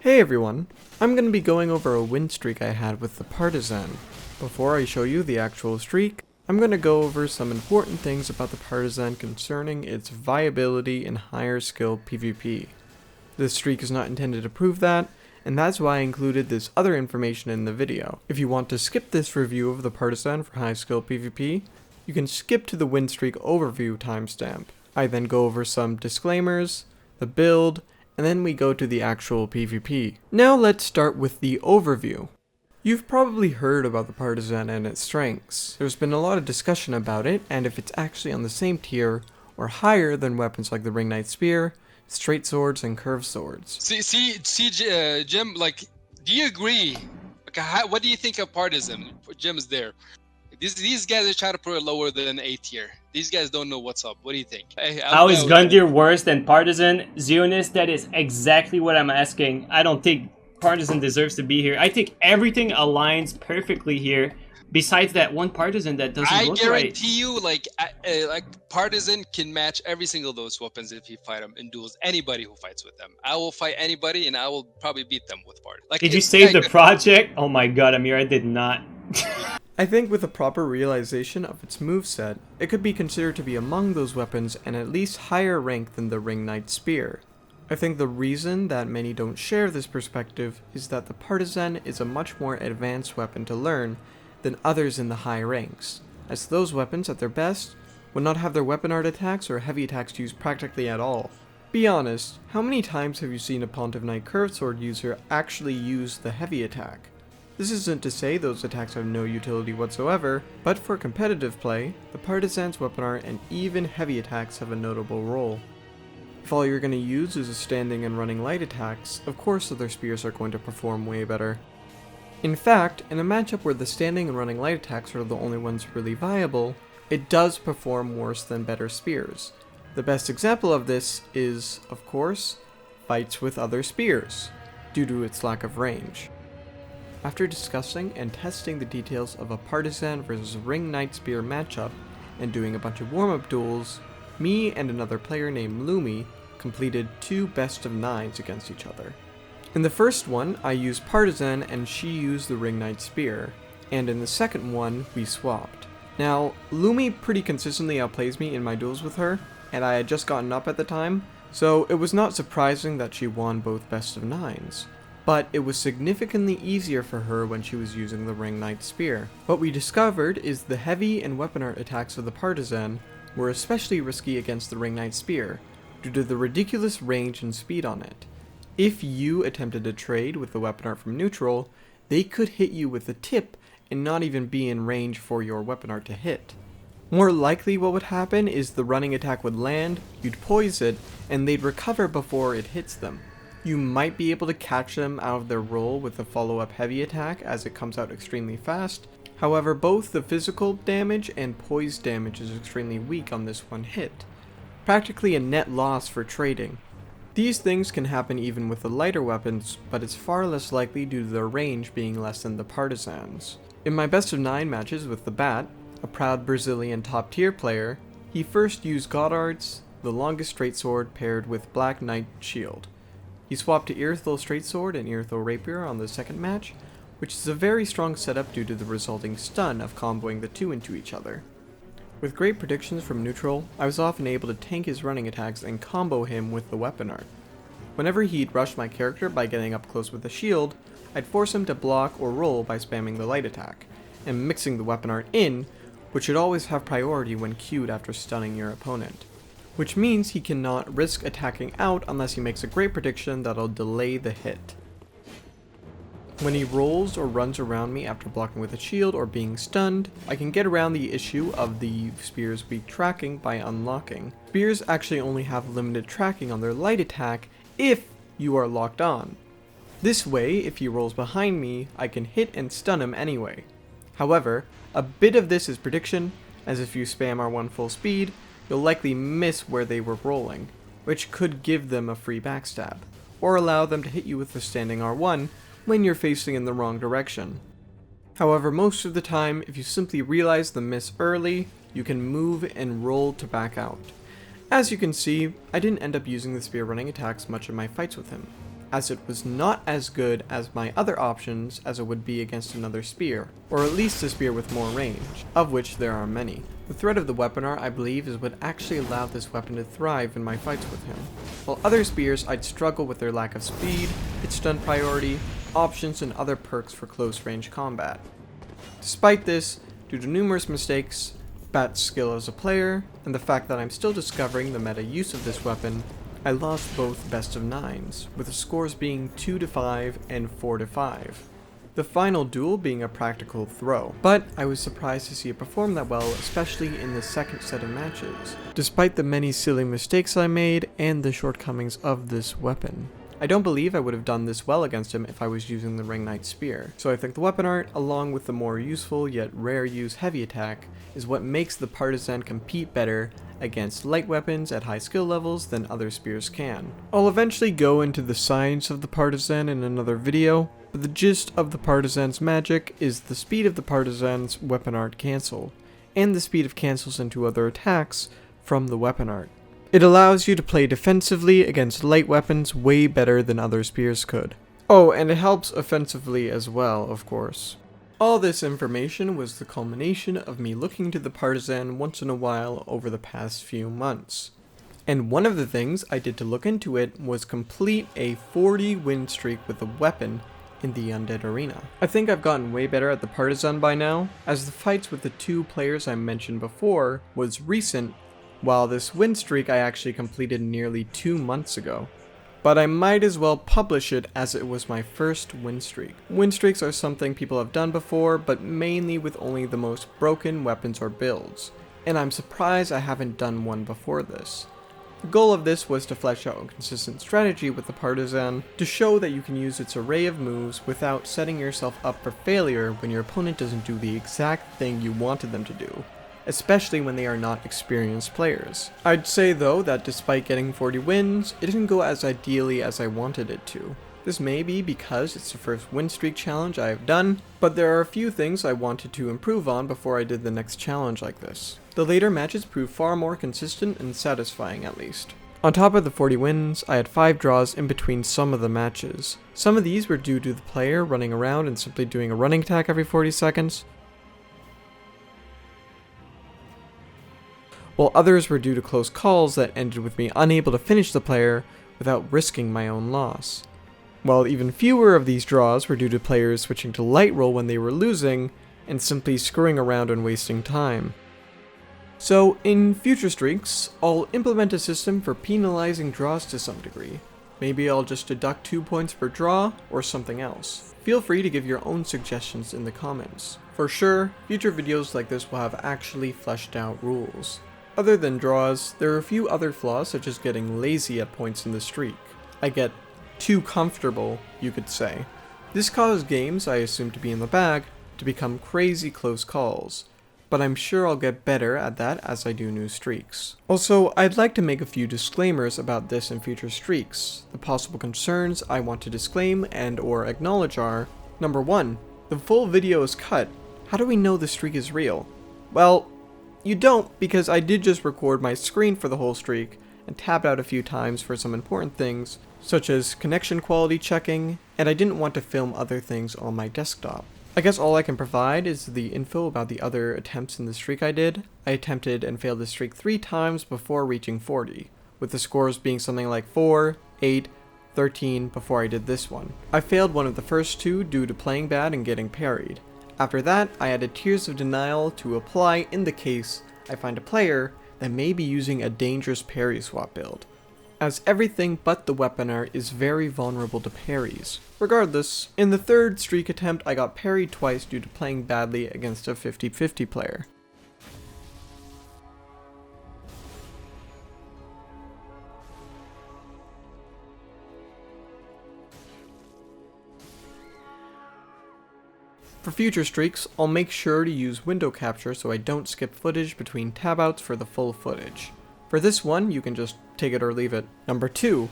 Hey everyone, I'm going to be going over a win streak I had with the Partizan. Before I show you the actual streak, I'm going to go over some important things about the Partizan concerning its viability in higher skill PvP. This streak is not intended to prove that, and that's why I included this other information in the video. If you want to skip this review of the Partizan for high skill PvP, you can skip to the win streak overview timestamp. I then go over some disclaimers, the build, and then we go to the actual PvP. Now let's start with the overview. You've probably heard about the Partizan and its strengths. There's been a lot of discussion about it, and if it's actually on the same tier or higher than weapons like the Ring Knight Spear, straight swords, and curved swords. Jim, do you agree? What do you think of Partizan? Jim is there. These guys are trying to put it lower than A tier. These guys don't know what's up. What do you think? How is Gundyr worse than Partizan? Zionist, that is exactly what I'm asking. I don't think Partizan deserves to be here. I think everything aligns perfectly here. Besides that one Partizan that doesn't look right. I guarantee you, Partizan can match every single of those weapons if you fight them in duels. Anybody who fights with them, I will fight anybody, and I will probably beat them with Partizan. Did you save the project? Oh my god, Amir, I did not. I think with a proper realization of its moveset, it could be considered to be among those weapons and at least higher rank than the Ring Knight Spear. I think the reason that many don't share this perspective is that the Partizan is a much more advanced weapon to learn than others in the high ranks, as those weapons at their best would not have their weapon art attacks or heavy attacks used practically at all. Be honest, how many times have you seen a Pontiff Knight Curved Sword user actually use the heavy attack? This isn't to say those attacks have no utility whatsoever, but for competitive play, the Partizan's weapon art and even heavy attacks have a notable role. If all you're going to use is a standing and running light attacks, of course other spears are going to perform way better. In fact, in a matchup where the standing and running light attacks are the only ones really viable, it does perform worse than better spears. The best example of this is, of course, fights with other spears, due to its lack of range. After discussing and testing the details of a Partizan vs Ring Knight Spear matchup, and doing a bunch of warm-up duels, me and another player named Lumi completed 2 best of 9s against each other. In the first one, I used Partizan and she used the Ring Knight Spear, and in the second one, we swapped. Now, Lumi pretty consistently outplays me in my duels with her, and I had just gotten up at the time, so it was not surprising that she won both best of 9s. But it was significantly easier for her when she was using the Ring Knight Spear. What we discovered is the heavy and weapon art attacks of the Partizan were especially risky against the Ring Knight Spear, due to the ridiculous range and speed on it. If you attempted to trade with the weapon art from neutral, they could hit you with the tip and not even be in range for your weapon art to hit. More likely what would happen is the running attack would land, you'd poise it, and they'd recover before it hits them. You might be able to catch them out of their roll with a follow-up heavy attack as it comes out extremely fast. However, both the physical damage and poise damage is extremely weak on this one hit. Practically a net loss for trading. These things can happen even with the lighter weapons, but it's far less likely due to their range being less than the Partizan's. In my best of 9 matches with the Bat, a proud Brazilian top tier player, he first used Goddard's, the longest straight sword paired with Black Knight Shield. He swapped to Irithel Straight Sword and Irithel Rapier on the second match, which is a very strong setup due to the resulting stun of comboing the two into each other. With great predictions from neutral, I was often able to tank his running attacks and combo him with the weapon art. Whenever he'd rush my character by getting up close with a shield, I'd force him to block or roll by spamming the light attack, and mixing the weapon art in, which should always have priority when queued after stunning your opponent. Which means he cannot risk attacking out unless he makes a great prediction that'll delay the hit. When he rolls or runs around me after blocking with a shield or being stunned, I can get around the issue of the spear's weak tracking by unlocking. Spears actually only have limited tracking on their light attack if you are locked on. This way, if he rolls behind me, I can hit and stun him anyway. However, a bit of this is prediction, as if you spam R1 full speed, you'll likely miss where they were rolling, which could give them a free backstab, or allow them to hit you with the standing R1 when you're facing in the wrong direction. However, most of the time, if you simply realize the miss early, you can move and roll to back out. As you can see, I didn't end up using the spear running attacks much in my fights with him. as it was not as good as my other options as it would be against another spear, or at least a spear with more range, of which there are many. The threat of the weapon art, I believe, is what actually allowed this weapon to thrive in my fights with him. While other spears, I'd struggle with their lack of speed, its stun priority, options, and other perks for close range combat. Despite this, due to numerous mistakes, Bat's skill as a player, and the fact that I'm still discovering the meta use of this weapon, I lost both best of 9s, with the scores being 2-5 and 4-5. The final duel being a practical throw, but I was surprised to see it perform that well, especially in the second set of matches, despite the many silly mistakes I made and the shortcomings of this weapon. I don't believe I would have done this well against him if I was using the Ring Knight Spear, so I think the weapon art, along with the more useful yet rare use heavy attack, is what makes the Partizan compete better against light weapons at high skill levels than other spears can. I'll eventually go into the science of the Partizan in another video, but the gist of the Partizan's magic is the speed of the Partizan's weapon art cancel, and the speed of cancels into other attacks from the weapon art. It allows you to play defensively against light weapons way better than other spears could. Oh, and it helps offensively as well, of course. All this information was the culmination of me looking to the Partizan once in a while over the past few months. And one of the things I did to look into it was complete a 40 win streak with a weapon in the Undead Arena. I think I've gotten way better at the Partizan by now, as the fights with the two players I mentioned before was recent, while this win streak I actually completed nearly 2 months ago. But I might as well publish it as it was my first win streak. Win streaks are something people have done before, but mainly with only the most broken weapons or builds, and I'm surprised I haven't done one before this. The goal of this was to flesh out a consistent strategy with the Partizan to show that you can use its array of moves without setting yourself up for failure when your opponent doesn't do the exact thing you wanted them to do, especially when they are not experienced players. I'd say though that despite getting 40 wins, it didn't go as ideally as I wanted it to. This may be because it's the first win streak challenge I have done, but there are a few things I wanted to improve on before I did the next challenge like this. The later matches proved far more consistent and satisfying at least. On top of the 40 wins, I had 5 draws in between some of the matches. Some of these were due to the player running around and simply doing a running attack every 40 seconds, while others were due to close calls that ended with me unable to finish the player without risking my own loss. While even fewer of these draws were due to players switching to light roll when they were losing, and simply screwing around and wasting time. So, in future streaks, I'll implement a system for penalizing draws to some degree. Maybe I'll just deduct 2 points per draw, or something else. Feel free to give your own suggestions in the comments. For sure, future videos like this will have actually fleshed out rules. Other than draws, there are a few other flaws such as getting lazy at points in the streak. I get too comfortable, you could say. This caused games I assume to be in the bag to become crazy close calls, but I'm sure I'll get better at that as I do new streaks. Also, I'd like to make a few disclaimers about this in future streaks. The possible concerns I want to disclaim and or acknowledge are: number 1, the full video is cut. How do we know the streak is real? Well, you don't, because I did just record my screen for the whole streak and tabbed out a few times for some important things, such as connection quality checking, and I didn't want to film other things on my desktop. I guess all I can provide is the info about the other attempts in the streak I did. I attempted and failed the streak 3 times before reaching 40, with the scores being something like 4, 8, 13 before I did this one. I failed one of the first 2 due to playing bad and getting parried. After that, I added Tears of Denial to apply in the case I find a player that may be using a dangerous parry swap build, as everything but the weapon art is very vulnerable to parries. Regardless, in the 3rd streak attempt I got parried twice due to playing badly against a 50-50 player. For future streaks, I'll make sure to use window capture so I don't skip footage between tab outs for the full footage. For this one, you can just take it or leave it. Number 2,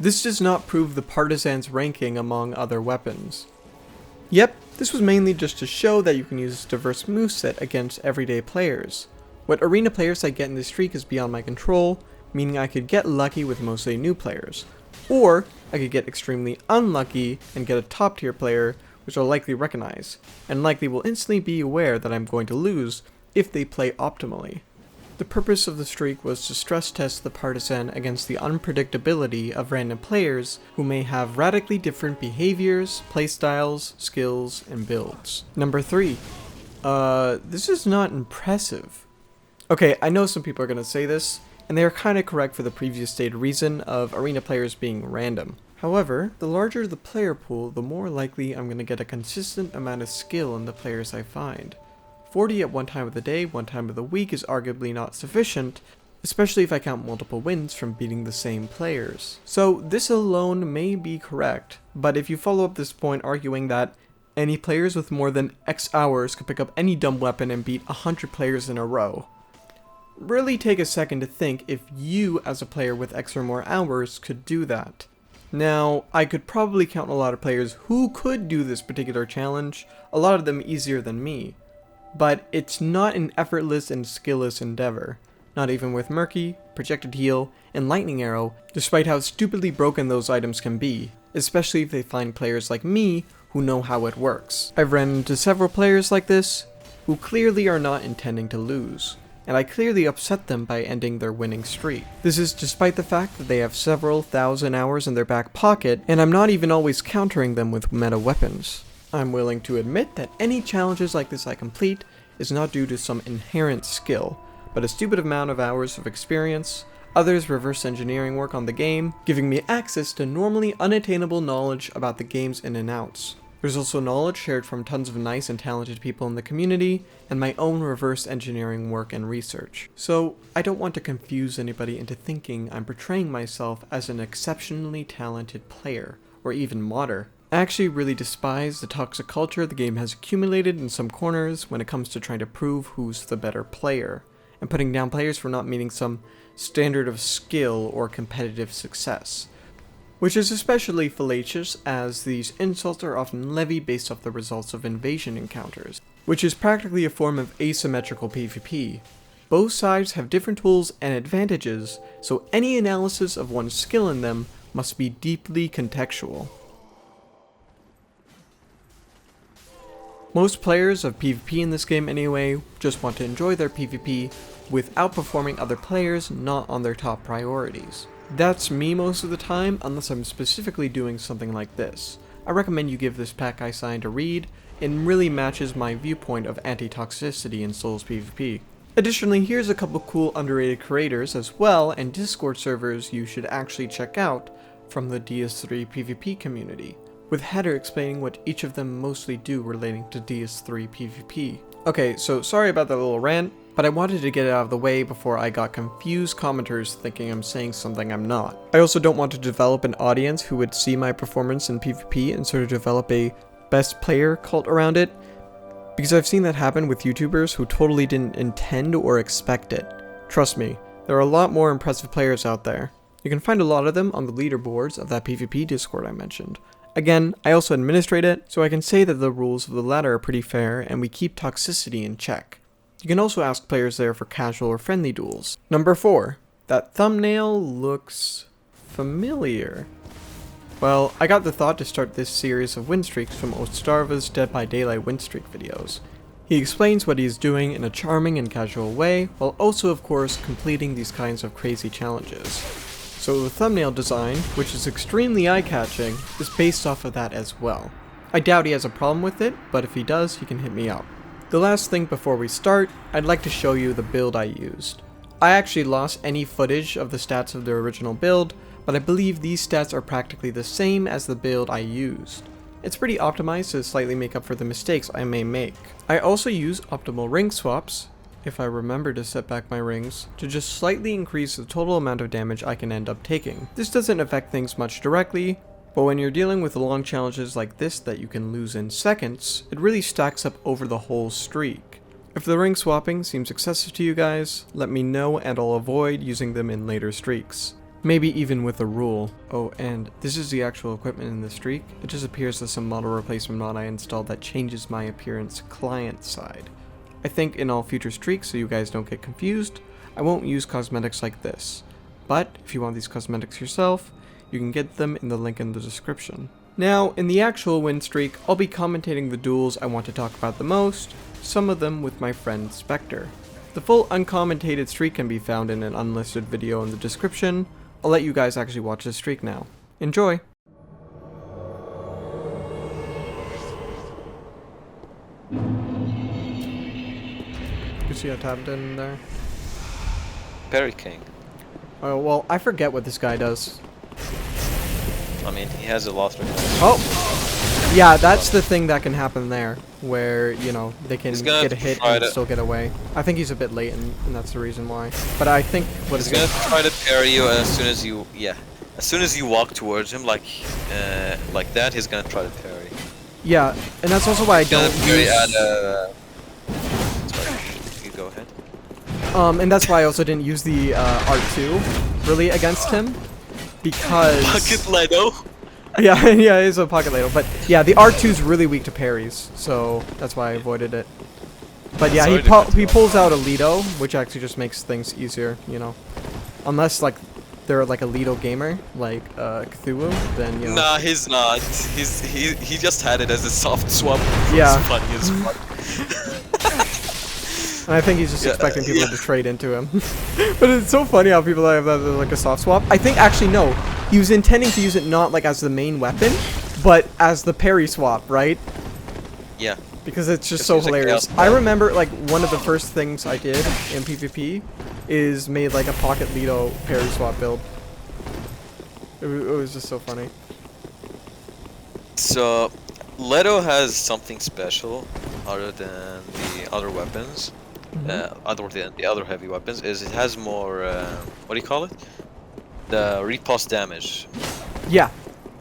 this does not prove the Partizan's ranking among other weapons. Yep, this was mainly just to show that you can use a diverse moveset against everyday players. What arena players I get in this streak is beyond my control, meaning I could get lucky with mostly new players. Or I could get extremely unlucky and get a top tier player, which I'll likely recognize, and likely will instantly be aware that I'm going to lose if they play optimally. The purpose of the streak was to stress test the Partizan against the unpredictability of random players who may have radically different behaviors, playstyles, skills, and builds. Number 3. This is not impressive. Okay, I know some people are going to say this, and they are kind of correct for the previous stated reason of arena players being random. However, the larger the player pool, the more likely I'm going to get a consistent amount of skill in the players I find. 40 at one time of the day, one time of the week is arguably not sufficient, especially if I count multiple wins from beating the same players. So this alone may be correct, but if you follow up this point arguing that any players with more than X hours could pick up any dumb weapon and beat 100 players in a row, really take a second to think if you as a player with X or more hours could do that. Now, I could probably count a lot of players who could do this particular challenge, a lot of them easier than me. But it's not an effortless and skillless endeavor, not even with Murky, Projected Heal, and Lightning Arrow, despite how stupidly broken those items can be, especially if they find players like me who know how it works. I've ran into several players like this, who clearly are not intending to lose, and I clearly upset them by ending their winning streak. This is despite the fact that they have several thousand hours in their back pocket, and I'm not even always countering them with meta weapons. I'm willing to admit that any challenges like this I complete is not due to some inherent skill, but a stupid amount of hours of experience, others reverse engineering work on the game, giving me access to normally unattainable knowledge about the game's in and outs. There's also knowledge shared from tons of nice and talented people in the community, and my own reverse engineering work and research. So I don't want to confuse anybody into thinking I'm portraying myself as an exceptionally talented player, or even modder. I actually really despise the toxic culture the game has accumulated in some corners when it comes to trying to prove who's the better player, and putting down players for not meeting some standard of skill or competitive success, which is especially fallacious as these insults are often levied based off the results of invasion encounters, which is practically a form of asymmetrical PvP. Both sides have different tools and advantages, so any analysis of one's skill in them must be deeply contextual. Most players of PvP in this game anyway just want to enjoy their PvP with outperforming other players not on their top priorities. That's me most of the time unless I'm specifically doing something like this. I recommend you give this pack I signed a read, it really matches my viewpoint of anti-toxicity in Souls PvP. Additionally, here's a couple cool underrated creators as well and Discord servers you should actually check out from the DS3 PvP community, with header explaining what each of them mostly do relating to DS3 PvP. Okay, so sorry about that little rant, but I wanted to get it out of the way before I got confused commenters thinking I'm saying something I'm not. I also don't want to develop an audience who would see my performance in PvP and sort of develop a best player cult around it, because I've seen that happen with YouTubers who totally didn't intend or expect it. Trust me, there are a lot more impressive players out there. You can find a lot of them on the leaderboards of that PvP Discord I mentioned. Again, I also administrate it, so I can say that the rules of the latter are pretty fair and we keep toxicity in check. You can also ask players there for casual or friendly duels. Number 4. That thumbnail looks familiar. Well, I got the thought to start this series of win streaks from Ostarva's Dead by Daylight win streak videos. He explains what he is doing in a charming and casual way, while also of course completing these kinds of crazy challenges. So the thumbnail design, which is extremely eye-catching, is based off of that as well. I doubt he has a problem with it, but if he does, he can hit me up. The last thing before we start, I'd like to show you the build I used. I actually lost any footage of the stats of the original build, but I believe these stats are practically the same as the build I used. It's pretty optimized to slightly make up for the mistakes I may make. I also use optimal ring swaps, if I remember to set back my rings, to just slightly increase the total amount of damage I can end up taking. This doesn't affect things much directly, but when you're dealing with long challenges like this that you can lose in seconds, it really stacks up over the whole streak. If the ring swapping seems excessive to you guys, let me know and I'll avoid using them in later streaks. Maybe even with a rule. Oh, and this is the actual equipment in the streak. It just appears as some model replacement mod I installed that changes my appearance client side. I think in all future streaks, so you guys don't get confused, I won't use cosmetics like this. But if you want these cosmetics yourself, You can get them in the link in the description. Now, in the actual win streak, I'll be commentating the duels I want to talk about the most, some of them with my friend Spectre. The full uncommentated streak can be found in an unlisted video in the description. I'll let you guys actually watch the streak now. Enjoy! You see I tapped in there? Parry King. Oh, well, I forget what this guy does. I mean, he has a lot of... Oh! Yeah, that's the thing that can happen there, where, you know, they can get a hit and still get away. I think he's a bit late, and that's the reason why. But I think what he's gonna try to parry you as soon as you... Yeah. As soon as you walk towards him, like that, he's gonna try to parry. Yeah, and that's also why I don't use... Sorry, you go ahead. And that's why I also didn't use the R2, really, against him. Because... Pocket Leto? Yeah, yeah, it is a pocket ladle, but yeah, the R2's really weak to parries, so that's why I avoided it. But yeah, he pulls out a Lido, which actually just makes things easier, you know. Unless like they're like a Lido gamer, like Cthulhu, then you know. Nah, he's not. He just had it as a soft swap. Yeah. It's funny as fuck. And I think he's just expecting people to trade into him. But it's so funny how people have that as like a soft swap. I think actually no. He was intending to use it not like as the main weapon, but as the parry swap, right? Yeah. Because it's just so hilarious. I remember like one of the first things I did in PvP is made like a pocket Lido parry swap build. It was just so funny. So, Leto has something special other than the other weapons. Other than the other heavy weapons, is it has more, what do you call it? The riposte damage. Yeah.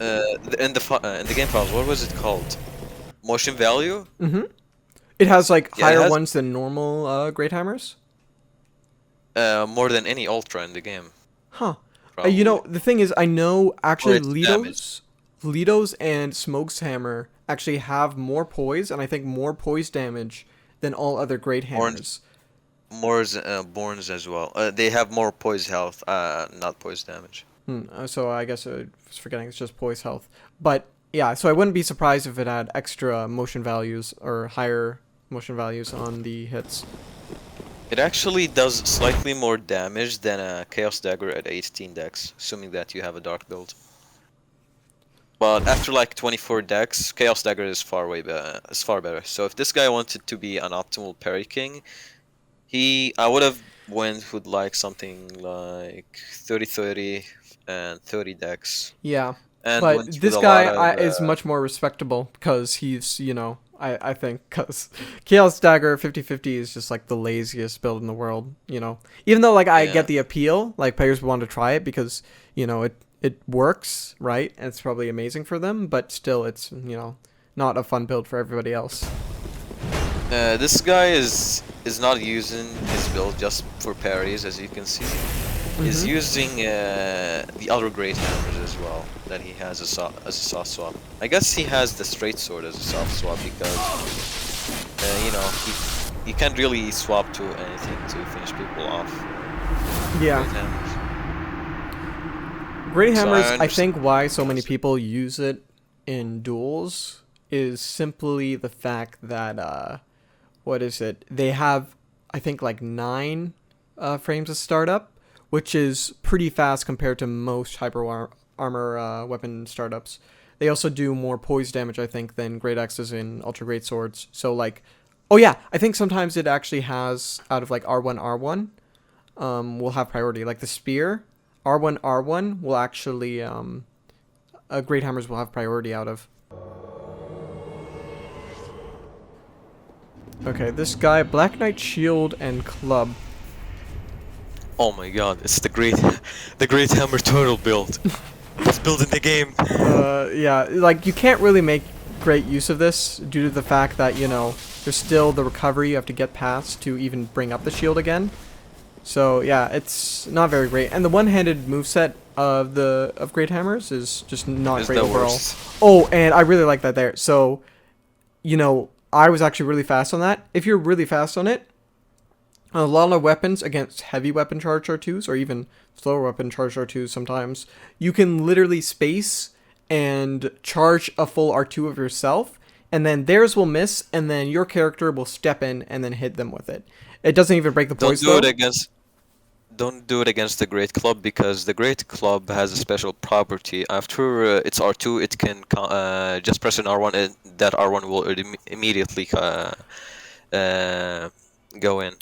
In the game files, what was it called? Motion value? It has like higher ones than normal Great Hammers. More than any ultra in the game. Huh. You know, the thing is, I know actually Lido's and Smoke's hammer actually have more poise, and I think more poise damage than all other Great Hammers. Borns as well. They have more poise health, not poise damage. So I guess I was forgetting it's just poise health. But yeah, so I wouldn't be surprised if it had extra motion values or higher motion values on the hits. It actually does slightly more damage than a Chaos Dagger at 18 dex, assuming that you have a dark build. But after like 24 dex, Chaos Dagger is far better. So if this guy wanted to be an optimal parry king, I would have went with like something like 30-30 and 30 dex. Yeah, and but this guy is much more respectable because he's, you know, I think, because Chaos Dagger 50-50 is just like the laziest build in the world, you know. Even though like I get the appeal, like players want to try it because, you know, it works, right? And it's probably amazing for them, but still it's, you know, not a fun build for everybody else. This guy is not using his build just for parries, as you can see. He's using the other Great Hammers as well, that he has as a soft swap. I guess he has the straight sword as a soft swap because, you know, he can't really swap to anything to finish people off. Yeah. Great Hammers, I think why so many people use it in duels is simply the fact that, what is it? They have, I think, like 9 frames of startup, which is pretty fast compared to most hyper armor weapon startups. They also do more poise damage, I think, than Great Axes and Ultra Great Swords. So, like, oh yeah, I think sometimes it actually has, out of like R1, will have priority. Like the spear, R1 will actually, Great Hammers will have priority out of. Okay, this guy, Black Knight Shield and Club. Oh my god, it's the Great Hammer Turtle build. It's built in the game. Yeah, like you can't really make great use of this due to the fact that, you know, there's still the recovery you have to get past to even bring up the shield again. So yeah, it's not very great. And the one-handed moveset of Great Hammers is just not great overall. Worst. Oh, and I really like that there. So, you know, I was actually really fast on that. If you're really fast on it, A lot of weapons against heavy weapon charge R2s, or even slower weapon charge R2s sometimes, you can literally space and charge a full R2 of yourself, and then theirs will miss, and then your character will step in and then hit them with it. It doesn't even break the poise, though. Don't do it against the Great Club, because the Great Club has a special property. After it's R2, it can just press an R1, and that R1 will immediately go in.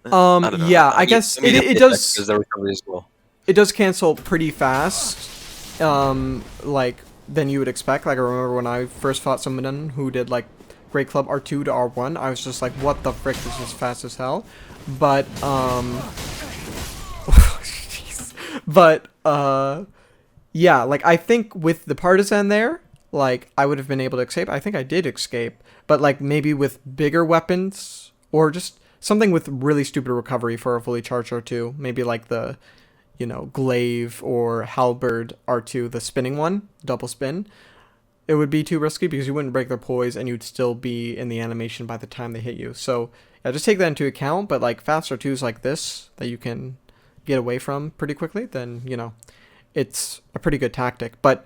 Yeah, I guess it does. The recovery as well. It does cancel pretty fast, like than you would expect. Like I remember when I first fought someone who did like Great Club R2 to R1, I was just like, what the frick, this is fast as hell. But but yeah, like I think with the Partizan there, like I would have been able to escape. I think I did escape, but like maybe with bigger weapons or just something with really stupid recovery for a fully charged R2, maybe like the, you know, glaive or halberd R2, the spinning one, double spin, it would be too risky because you wouldn't break their poise and you'd still be in the animation by the time they hit you. So yeah, just take that into account. But like fast R2s like this that you can get away from pretty quickly, then, you know, it's a pretty good tactic. But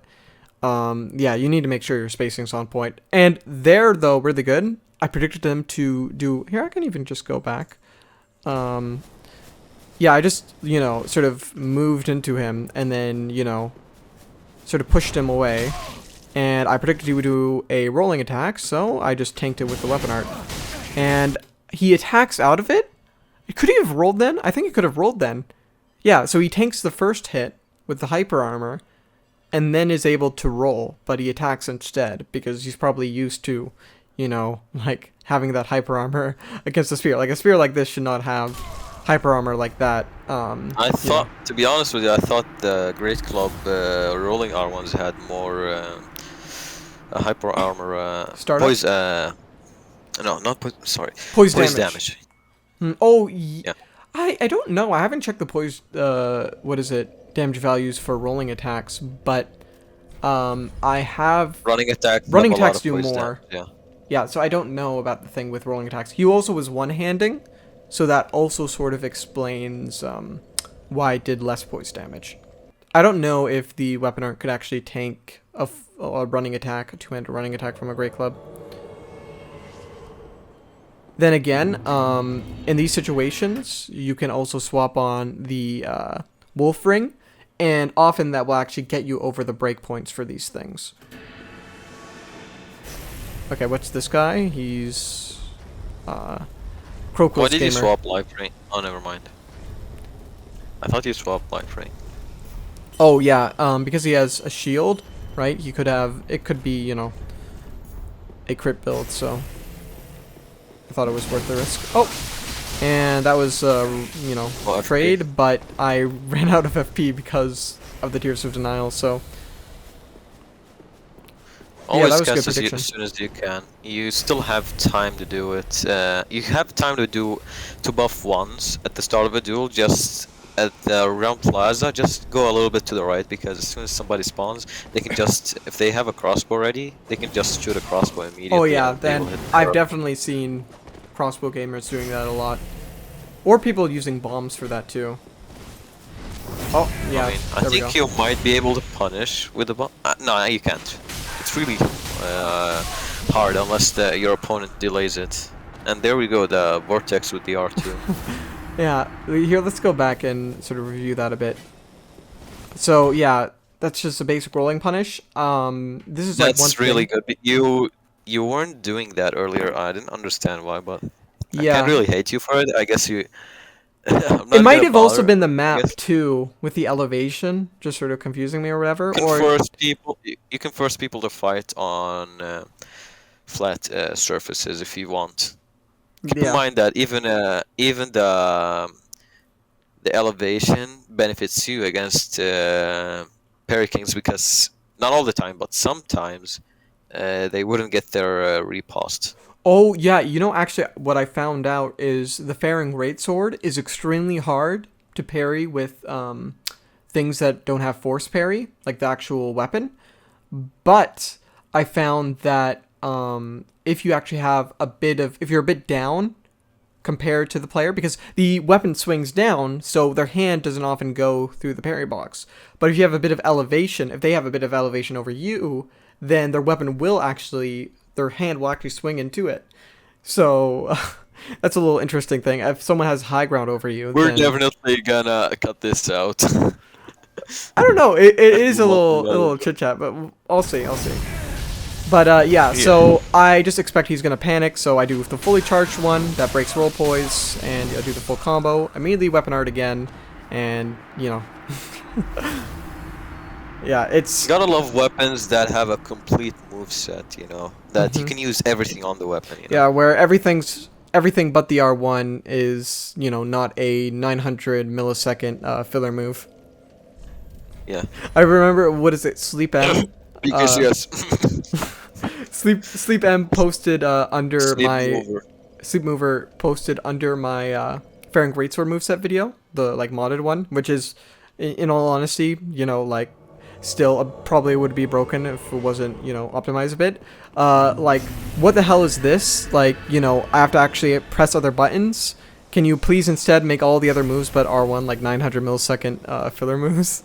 yeah, you need to make sure your spacing's on point. And they're, though, really good. I predicted them to do... Here, I can even just go back. Yeah, I just, you know, sort of moved into him and then, you know, sort of pushed him away. And I predicted he would do a rolling attack, so I just tanked it with the weapon art. And he attacks out of it? Could he have rolled then? I think he could have rolled then. Yeah, so he tanks the first hit with the hyper armor and then is able to roll, but he attacks instead because he's probably used to, you know, like having that hyper armor against a spear. Like a spear like this should not have hyper armor like that. I thought, to be honest with you, I thought the Great Club rolling R1s had more hyper armor. Poise. No, not poise. Sorry. Poise damage. Oh, yeah. I don't know. I haven't checked the poise. What is it? Damage values for rolling attacks, but I have running attacks. Running attacks do more. Damage, yeah. Yeah. So I don't know about the thing with rolling attacks. He also was one-handing, so that also sort of explains why it did less poise damage. I don't know if the weapon art could actually tank a running attack, a two-handed running attack from a Great Club. Then again, in these situations, you can also swap on the Wolf Ring, and often that will actually get you over the breakpoints for these things. Okay, what's this guy? He's Crocus Why did gamer. you swap life ring? Oh, never mind. I thought you swapped life ring. Oh yeah, because he has a shield, right? He could have. It could be, you know, a crit build. So I thought it was worth the risk. Oh, and that was you know, trade, but I ran out of FP because of the Tears of Denial. So always yeah, that was cast good prediction. as soon as you can. You still have time to do it. You have time to buff once at the start of a duel. Just at the Realm Plaza, just go a little bit to the right, because as soon as somebody spawns, they can just, if they have a crossbow ready, they can just shoot a crossbow immediately. Oh yeah, then I've definitely seen crossbow gamers doing that a lot, or people using bombs for that too. Oh yeah, I think you might be able to punish with a bomb. No, you can't. It's really hard unless your opponent delays it. And there we go, the vortex with the R2. Yeah, here, let's go back and sort of review that a bit. So yeah, that's just a basic rolling punish. This is like one That's really good. You weren't doing that earlier. I didn't understand why, but yeah. I can't really hate you for it. I guess you. It might have also been the map too, with the elevation, just sort of confusing me or whatever. You can force people to fight on flat surfaces if you want. Keep in mind that even the elevation benefits you against Parry Kings, because not all the time, but sometimes they wouldn't get their riposte. Oh yeah, you know, actually what I found out is the Faring Greatsword is extremely hard to parry with things that don't have force parry, like the actual weapon. But I found that if you actually have if you're a bit down compared to the player, because the weapon swings down, so their hand doesn't often go through the parry box. But if you have a bit of elevation, if they have a bit of elevation over you, then their weapon will actually, their hand will actually swing into it. So that's a little interesting thing. If someone has high ground over you, We're then, definitely gonna cut this out. I don't know. It is a little chit chat, but I'll see. But yeah, so I just expect he's gonna panic. So I do the fully charged one that breaks roll poise, and I do the full combo. Immediately weapon art again, and you know, yeah, it's You gotta love weapons that have a complete move set. You know that you can use everything on the weapon. You know? yeah, where everything but the R1 is, you know, not a 900 millisecond filler move. Yeah. I remember, what is it, Sleep M? Because yes. Sleep M posted under Sleep my mover. Sleep Mover posted under my Fair and Greatsword moveset video, the like modded one, which is, in all honesty, you know, like still probably would be broken if it wasn't, you know, optimized a bit. Like, what the hell is this? Like, you know, I have to actually press other buttons. Can you please instead make all the other moves but R1 like 900 millisecond filler moves?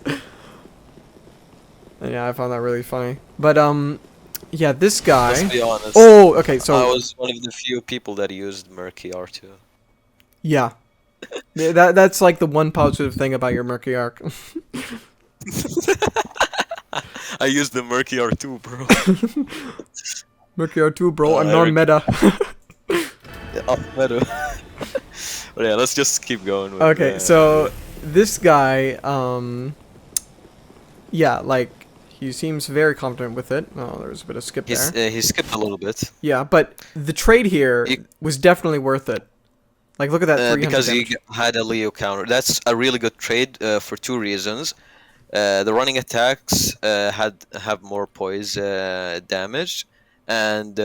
Yeah, I found that really funny. But yeah, this guy. Let's be honest. Oh, okay. So I was one of the few people that used Murky R2. yeah, that's like the one positive thing about your Murky Arc. I used the Murky R2, bro. Murky R2, bro. I'm I non-meta. Yeah, meta. But yeah, let's just keep going with Okay, so this guy, yeah, like, he seems very confident with it. Oh, there's a bit of skip there. he skipped a little bit. Yeah, but the trade here was definitely worth it. Like, look at that 300 because damage. he had a Leo counter. That's a really good trade for two reasons. The running attacks have more poise damage, and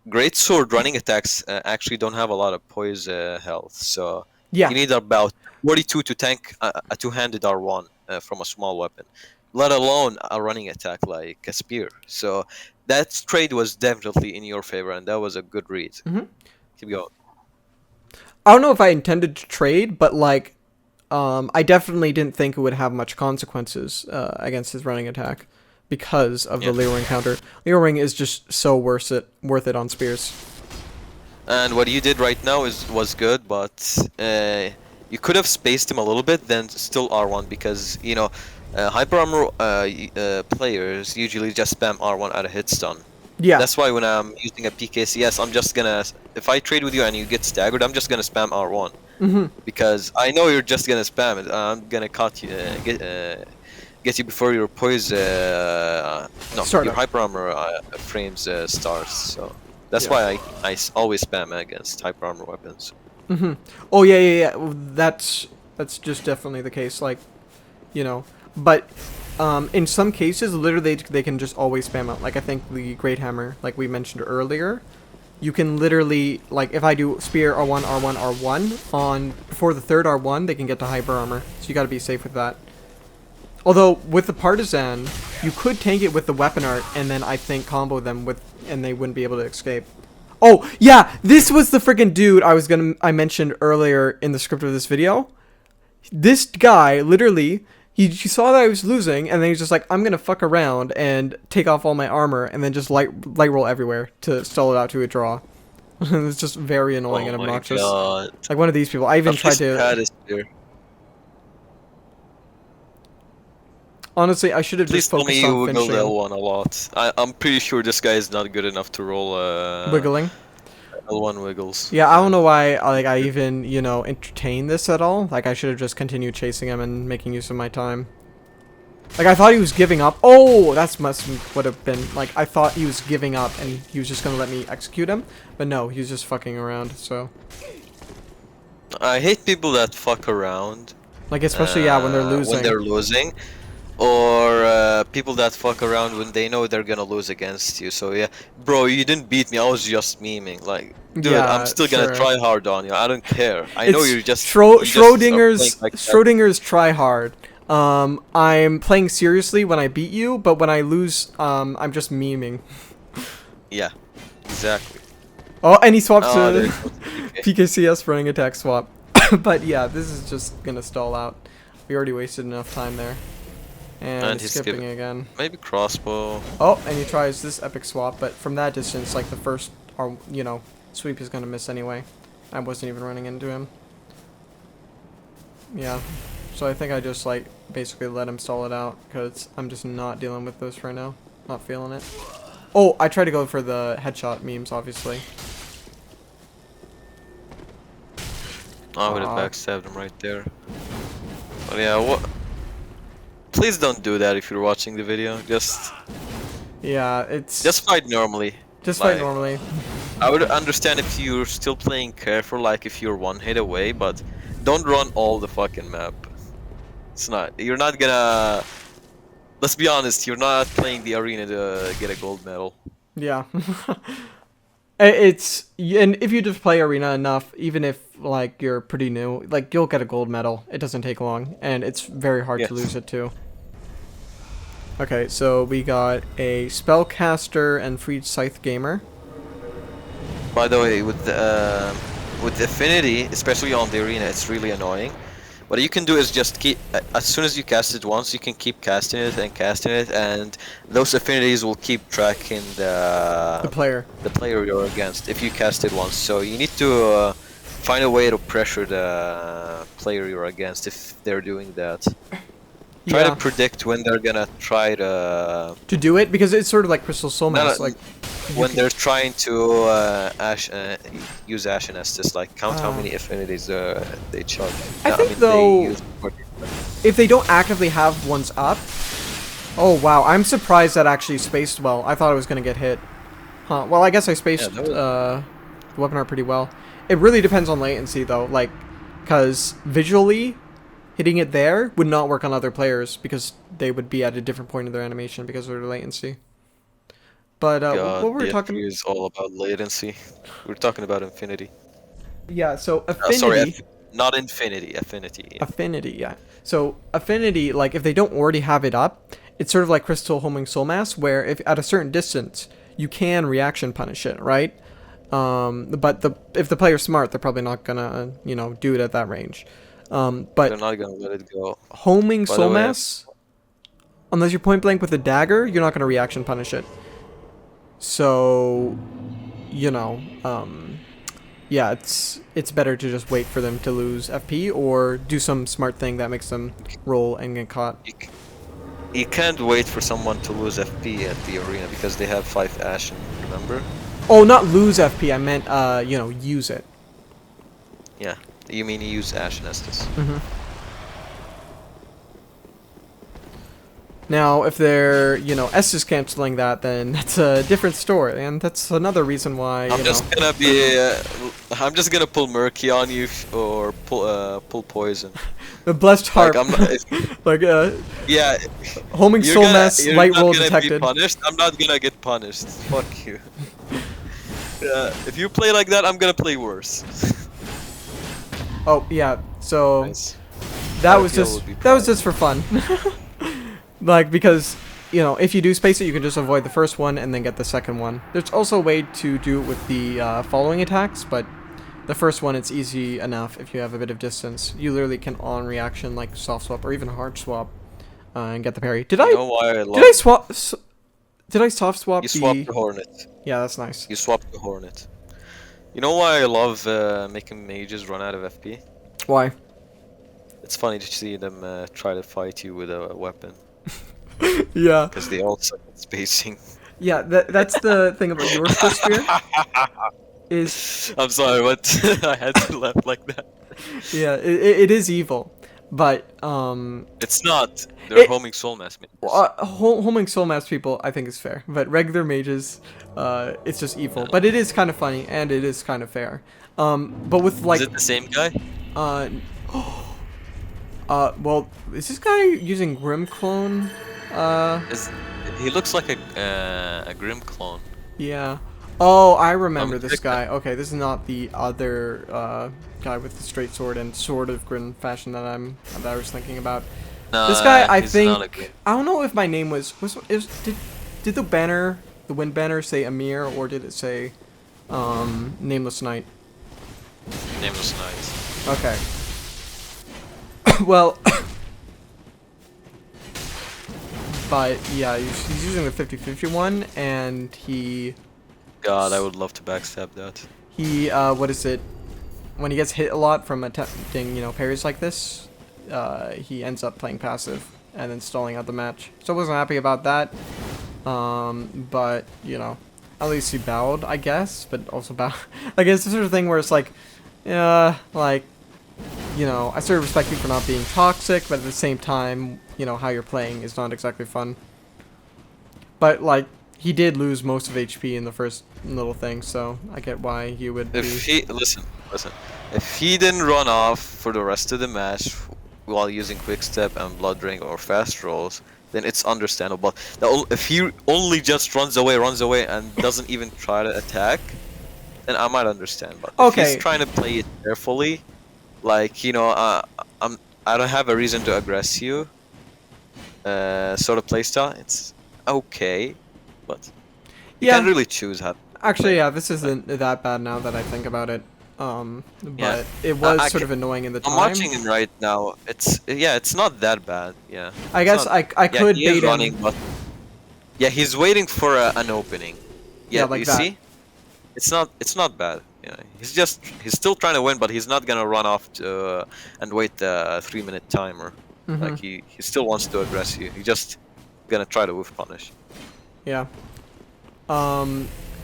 great sword running attacks actually don't have a lot of poise health. So Yeah. you need about 42 to tank a two-handed R1 from a small weapon, let alone a running attack like a spear. So that trade was definitely in your favor, and that was a good read. Keep going. I don't know if I intended to trade, but like, I definitely didn't think it would have much consequences against his running attack because of the Leo Ring counter. Leo Ring is just so worth it on spears. And what you did right now was good, but you could have spaced him a little bit, then still R1, because you know hyper armor players usually just spam R1 at a hit stun. Yeah. That's why when I'm using a PKCS, I'm just gonna, if I trade with you and you get staggered, I'm just gonna spam R1. Because I know you're just gonna spam it. I'm gonna cut you, get you before your poise, your hyper armor frames starts. So that's why I always spam against hyper armor weapons. Oh yeah. That's just definitely the case. Like, you know, but in some cases, literally they can just always spam out. Like, I think the Great Hammer, like we mentioned earlier, you can literally, like, if I do spear R1, R1, R1 on before the third R1, they can get to hyper armor. So you got to be safe with that. Although with the Partizan, you could tank it with the weapon art and then I think combo them with, and they wouldn't be able to escape. Oh yeah, this was the freaking dude I mentioned earlier in the script of this video. This guy literally. He saw that I was losing, and then he's just like, I'm gonna fuck around and take off all my armor, and then just light roll everywhere to stall it out to a draw. It's just very annoying and obnoxious. God. Like one of these people. I even tried to. Honestly, I should have just focused on finishing. L1 a lot. I'm pretty sure this guy is not good enough to roll. Wiggling. L1 wiggles. Yeah, I don't know why I even, you know, entertained this at all. Like, I should have just continued chasing him and making use of my time. Like, I thought he was giving up. Oh, that's would have been, like, I thought he was giving up and he was just gonna let me execute him. But no, he was just fucking around, so. I hate people that fuck around. Like, especially, yeah, when they're losing. When they're losing. Or people that fuck around when they know they're gonna lose against you. So yeah, bro, you didn't beat me. I was just memeing. Like, dude, yeah, I'm still gonna try hard on you. I don't care. I know you're just Schrodinger's try hard. I'm playing seriously when I beat you, but when I lose, I'm just memeing. Yeah, exactly. Oh, and he swaps to PKCS running attack swap. But yeah, this is just gonna stall out. We already wasted enough time there. And he's skipping again. Maybe crossbow. Oh, and he tries this epic swap, but from that distance, like the first, sweep is gonna miss anyway. I wasn't even running into him. Yeah. So I think I just like basically let him stall it out because I'm just not dealing with this right now. Not feeling it. Oh, I tried to go for the headshot memes, obviously. I would have backstabbed him right there. But yeah, what? Please don't do that if you're watching the video. Just fight normally. Just fight normally. I would understand if you're still playing careful, like if you're one hit away, but don't run all the fucking map. It's not. You're not gonna. Let's be honest. You're not playing the arena to get a gold medal. Yeah. And if you just play arena enough, even if like you're pretty new, like you'll get a gold medal. It doesn't take long, and it's very hard to lose it too. Okay, so we got a spellcaster and freed scythe gamer. By the way, with the affinity, especially on the arena, it's really annoying. What you can do is just keep, as soon as you cast it once, you can keep casting it, and those affinities will keep tracking the player you're against if you cast it once. So you need to find a way to pressure the player you're against if they're doing that. Try to predict when they're gonna try to do it, because it's sort of like Crystal Soul Mask, like when they're trying to use Ashen Estus, like count how many affinities they chuck. I think though, if they don't actively have ones up, oh wow, I'm surprised that actually spaced well. I thought it was gonna get hit. Huh? Well, I guess I spaced the weapon art pretty well. It really depends on latency though, like, cause visually, hitting it there would not work on other players because they would be at a different point of their animation because of their latency. But God, what were we talking? Is all about latency. We're talking about infinity. Yeah. So affinity. Sorry, not infinity. Affinity. Yeah. Affinity. Yeah. So affinity, like if they don't already have it up, it's sort of like Crystal Homing Soul Mass, where if at a certain distance you can reaction punish it, right? But if the player's smart, they're probably not gonna do it at that range. But they're not gonna let it go. Homing Soul Mass, unless you're point blank with a dagger, you're not gonna reaction punish it. So, yeah, it's better to just wait for them to lose FP or do some smart thing that makes them roll and get caught. You can't wait for someone to lose FP at the arena because they have 5 Ashen, remember? Oh, not lose FP, I meant, use it. Yeah, you mean you use Ashen Estus. Mm-hmm. Now, if they're, Estus canceling that, then that's a different story, and that's another reason why, I'm just gonna pull Murky on you, or pull Poison. The Blessed Harp. Like, yeah. Homing Soul Mass, light roll detected. Be punished. I'm not gonna get punished. Fuck you. If you play like that, I'm gonna play worse. Oh, yeah, so... Nice. That was just for fun. Like, because, if you do space it, you can just avoid the first one and then get the second one. There's also a way to do it with the following attacks, but the first one, it's easy enough if you have a bit of distance. You literally can on reaction, like soft swap or even hard swap, and get the parry. Did I soft swap You swapped the Hornet. Yeah, that's nice. You swapped the Hornet. You know why I love making mages run out of FP? Why? It's funny to see them try to fight you with a weapon. Yeah. Because they all suck at spacing. Yeah, that's the thing about your first spear. I'm sorry, but I had to laugh like that. Yeah, it is evil, but it's not. They're homing soul mass mages. Homing soul mass people, I think, is fair, but regular mages, it's just evil. But it is kind of funny and it is kind of fair. But with like. Is it the same guy? Well, is this guy using Grim Clone? He looks like a Grim clone. Yeah. Oh, I remember this guy. Okay, this is not the other guy with the straight sword and sort of Grim fashion that I was thinking about. No, this guy, I think. I don't know if my name did the banner, the wind banner, say Amir, or did it say Nameless Knight? Nameless Knight. Okay. Well, but yeah, he's using the 50-50 one, and he God, I would love to backstab that. what is it? When he gets hit a lot from attempting, parries like this, he ends up playing passive and then stalling out the match. So I wasn't happy about that. But at least he bowed, I guess. But also bow. Like, it's the sort of thing where it's like, like, I sort of respect you for not being toxic, but at the same time, how you're playing is not exactly fun. But like, he did lose most of HP in the first little thing, so I get why he would. If he listen, if he didn't run off for the rest of the match while using quick step and blood ring or fast rolls, then it's understandable. If he only just runs away and doesn't even try to attack, then I might understand. But if he's trying to play it carefully, like I don't have a reason to aggress you. Sort of playstyle, it's okay, but you can't really choose how. Actually, yeah, this isn't that bad now that I think about it. But it was sort of annoying in the time. I'm watching it right now. It's not that bad. Yeah. I guess I could bait running, him. But yeah, he's waiting for an opening. Yeah, like you that. see? It's not bad. Yeah, he's still trying to win, but he's not gonna run off and wait the 3-minute timer. Like he still wants to aggress you. He's just gonna try to whiff punish. Yeah.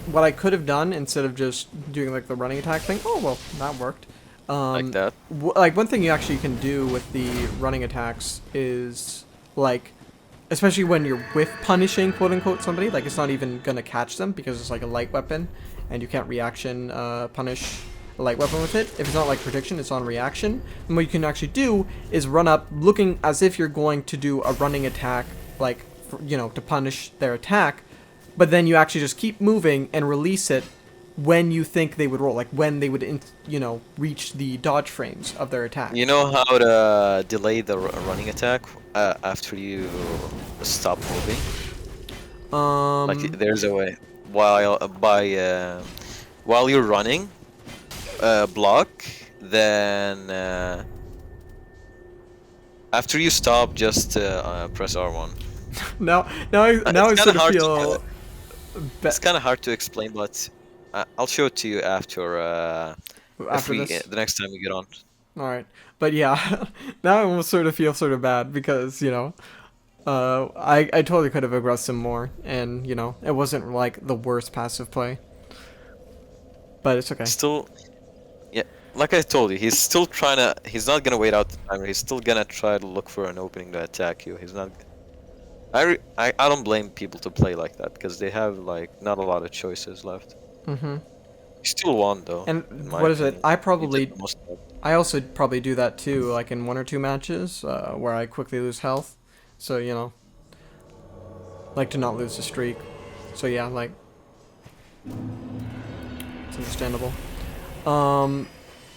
What I could have done instead of just doing like the running attack thing. Oh well, that worked. Like that. Like one thing you actually can do with the running attacks is like, especially when you're whiff punishing quote unquote somebody, like it's not even gonna catch them because it's like a light weapon, and you can't reaction punish a light weapon with it. If it's not like prediction, it's on reaction. And what you can actually do is run up looking as if you're going to do a running attack, like to punish their attack, but then you actually just keep moving and release it when you think they would roll, like when they would reach the dodge frames of their attack. You know how to delay the running attack after you stop moving? Like there's a way. While you're running, block, then after you stop, just press R1. now I sort of feel. It's kind of hard to explain, but I'll show it to you after the next time we get on. All right, but yeah, now I almost sort of feel sort of bad because I totally could have aggressed him more, and it wasn't like the worst passive play, but it's okay. Still, yeah, like I told you, he's still trying to. He's not gonna wait out the timer. He's still gonna try to look for an opening to attack you. He's not. I don't blame people to play like that because they have like not a lot of choices left. You still won though. And what is it? I also probably do that too, like in 1 or 2 matches where I quickly lose health. So like to not lose the streak. So yeah, like it's understandable.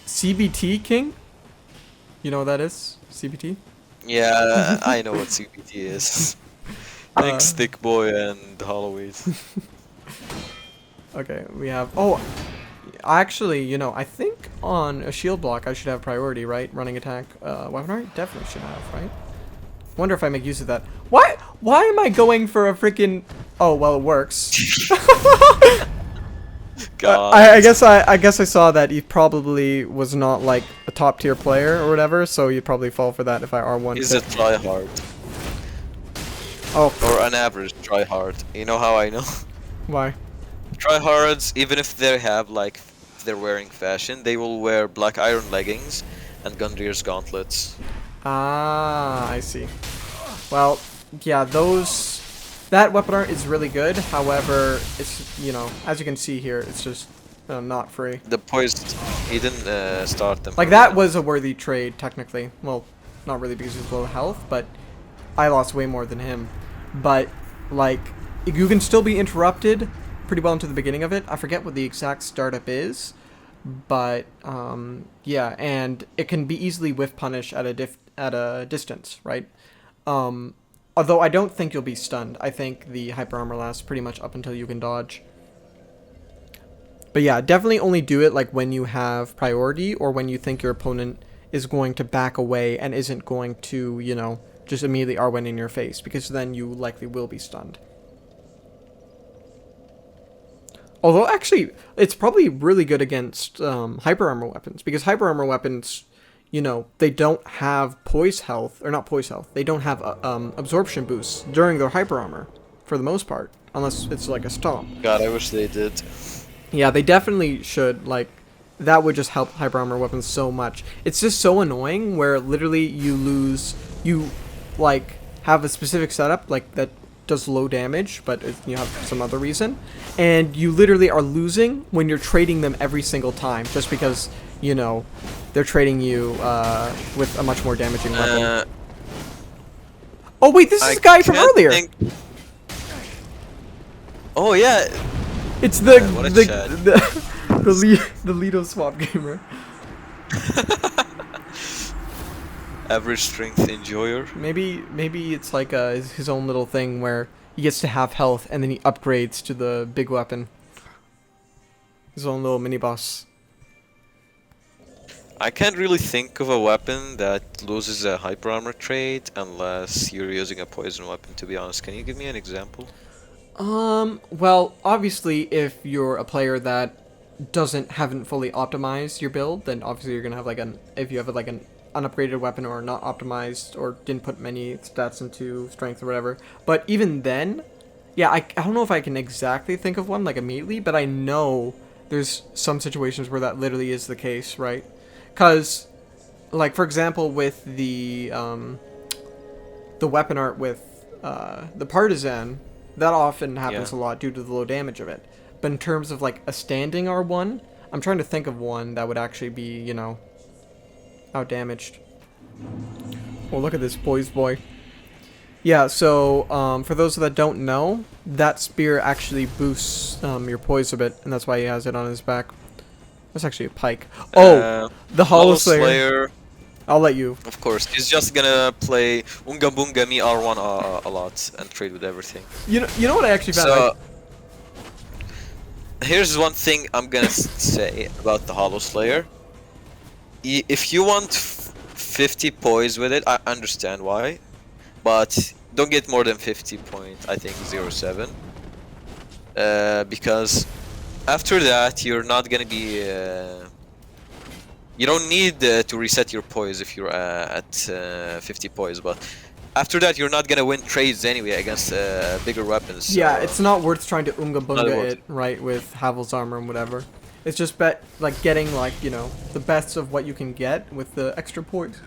CBT King. You know what that is? CBT. Yeah, I know what CBT is. Thanks, Stick Boy and Halloween. Okay, we have. Oh, actually, I think on a shield block I should have priority, right? Running attack, weapon art definitely should have, right? Wonder if I make use of that. Why am I going for a freaking? Oh well, it works. God. I guess I saw that he probably was not like a top tier player or whatever, so you'd probably fall for that if I R1. He's a tryhard. Oh. Or an average tryhard. You know how I know? Why? Tryhards, even if they have like, if they're wearing fashion, they will wear black iron leggings and Gundyr's gauntlets. Ah, I see. Well, yeah, that weapon art is really good. However, it's as you can see here, it's just not free. The poised, he didn't start them. Like that was a worthy trade technically. Well, not really because he's low health, but I lost way more than him. But like, you can still be interrupted pretty well into the beginning of it. I forget what the exact startup is, but yeah, and it can be easily whiff punish at a distance, right? Although I don't think you'll be stunned. I think the hyper armor lasts pretty much up until you can dodge. But yeah, definitely only do it like when you have priority or when you think your opponent is going to back away and isn't going to, you know, just immediately Arwen in your face, because then you likely will be stunned. Although actually, it's probably really good against hyper armor weapons, because hyper armor weapons, you know, they don't have poise health, or not poise health, they don't have absorption boosts during their hyper armor, for the most part, unless it's like a stomp. God, I wish they did. Yeah, they definitely should. Like, that would just help hyper armor weapons so much. It's just so annoying where literally you like have a specific setup like that does low damage, but you have some other reason, and you literally are losing when you're trading them every single time, just because, you know, they're trading you with a much more damaging weapon. Oh wait, this is the guy from earlier. Oh yeah. It's the the Lido swap gamer. Average strength enjoyer. Maybe it's like his own little thing where he gets to have health and then he upgrades to the big weapon. His own little mini boss. I can't really think of a weapon that loses a hyper armor trait unless you're using a poison weapon, to be honest. Can you give me an example? Well, obviously, if you're a player that haven't fully optimized your build, then obviously you're gonna have like if you have like an unupgraded weapon or not optimized or didn't put many stats into strength or whatever. But even then, yeah, I don't know if I can exactly think of one like immediately, but I know there's some situations where that literally is the case, right? Because, like, for example, with the weapon art with the Partizan, that often happens a lot due to the low damage of it. But in terms of, like, a standing R1, I'm trying to think of one that would actually be, you know, out-damaged. Well, look at this poise boy. Yeah, so, for those that don't know, that spear actually boosts your poise a bit, and that's why he has it on his back. That's actually a pike. Oh, the Hollow Slayer. I'll let you. Of course, he's just gonna play Unga Bunga Mi R1 a lot and trade with everything. You know what I actually found? So, here's one thing I'm gonna say about the Hollow Slayer. If you want 50 poise with it, I understand why, but don't get more than 50 point, I think 07. Because after that, you're not gonna be. You don't need to reset your poise if you're at 50 poise, but after that you're not gonna win trades anyway against bigger weapons. So yeah, it's not worth trying to Unga Bunga it, right, with Havel's armor and whatever. It's just like getting, like, you know, the best of what you can get with the extra poise,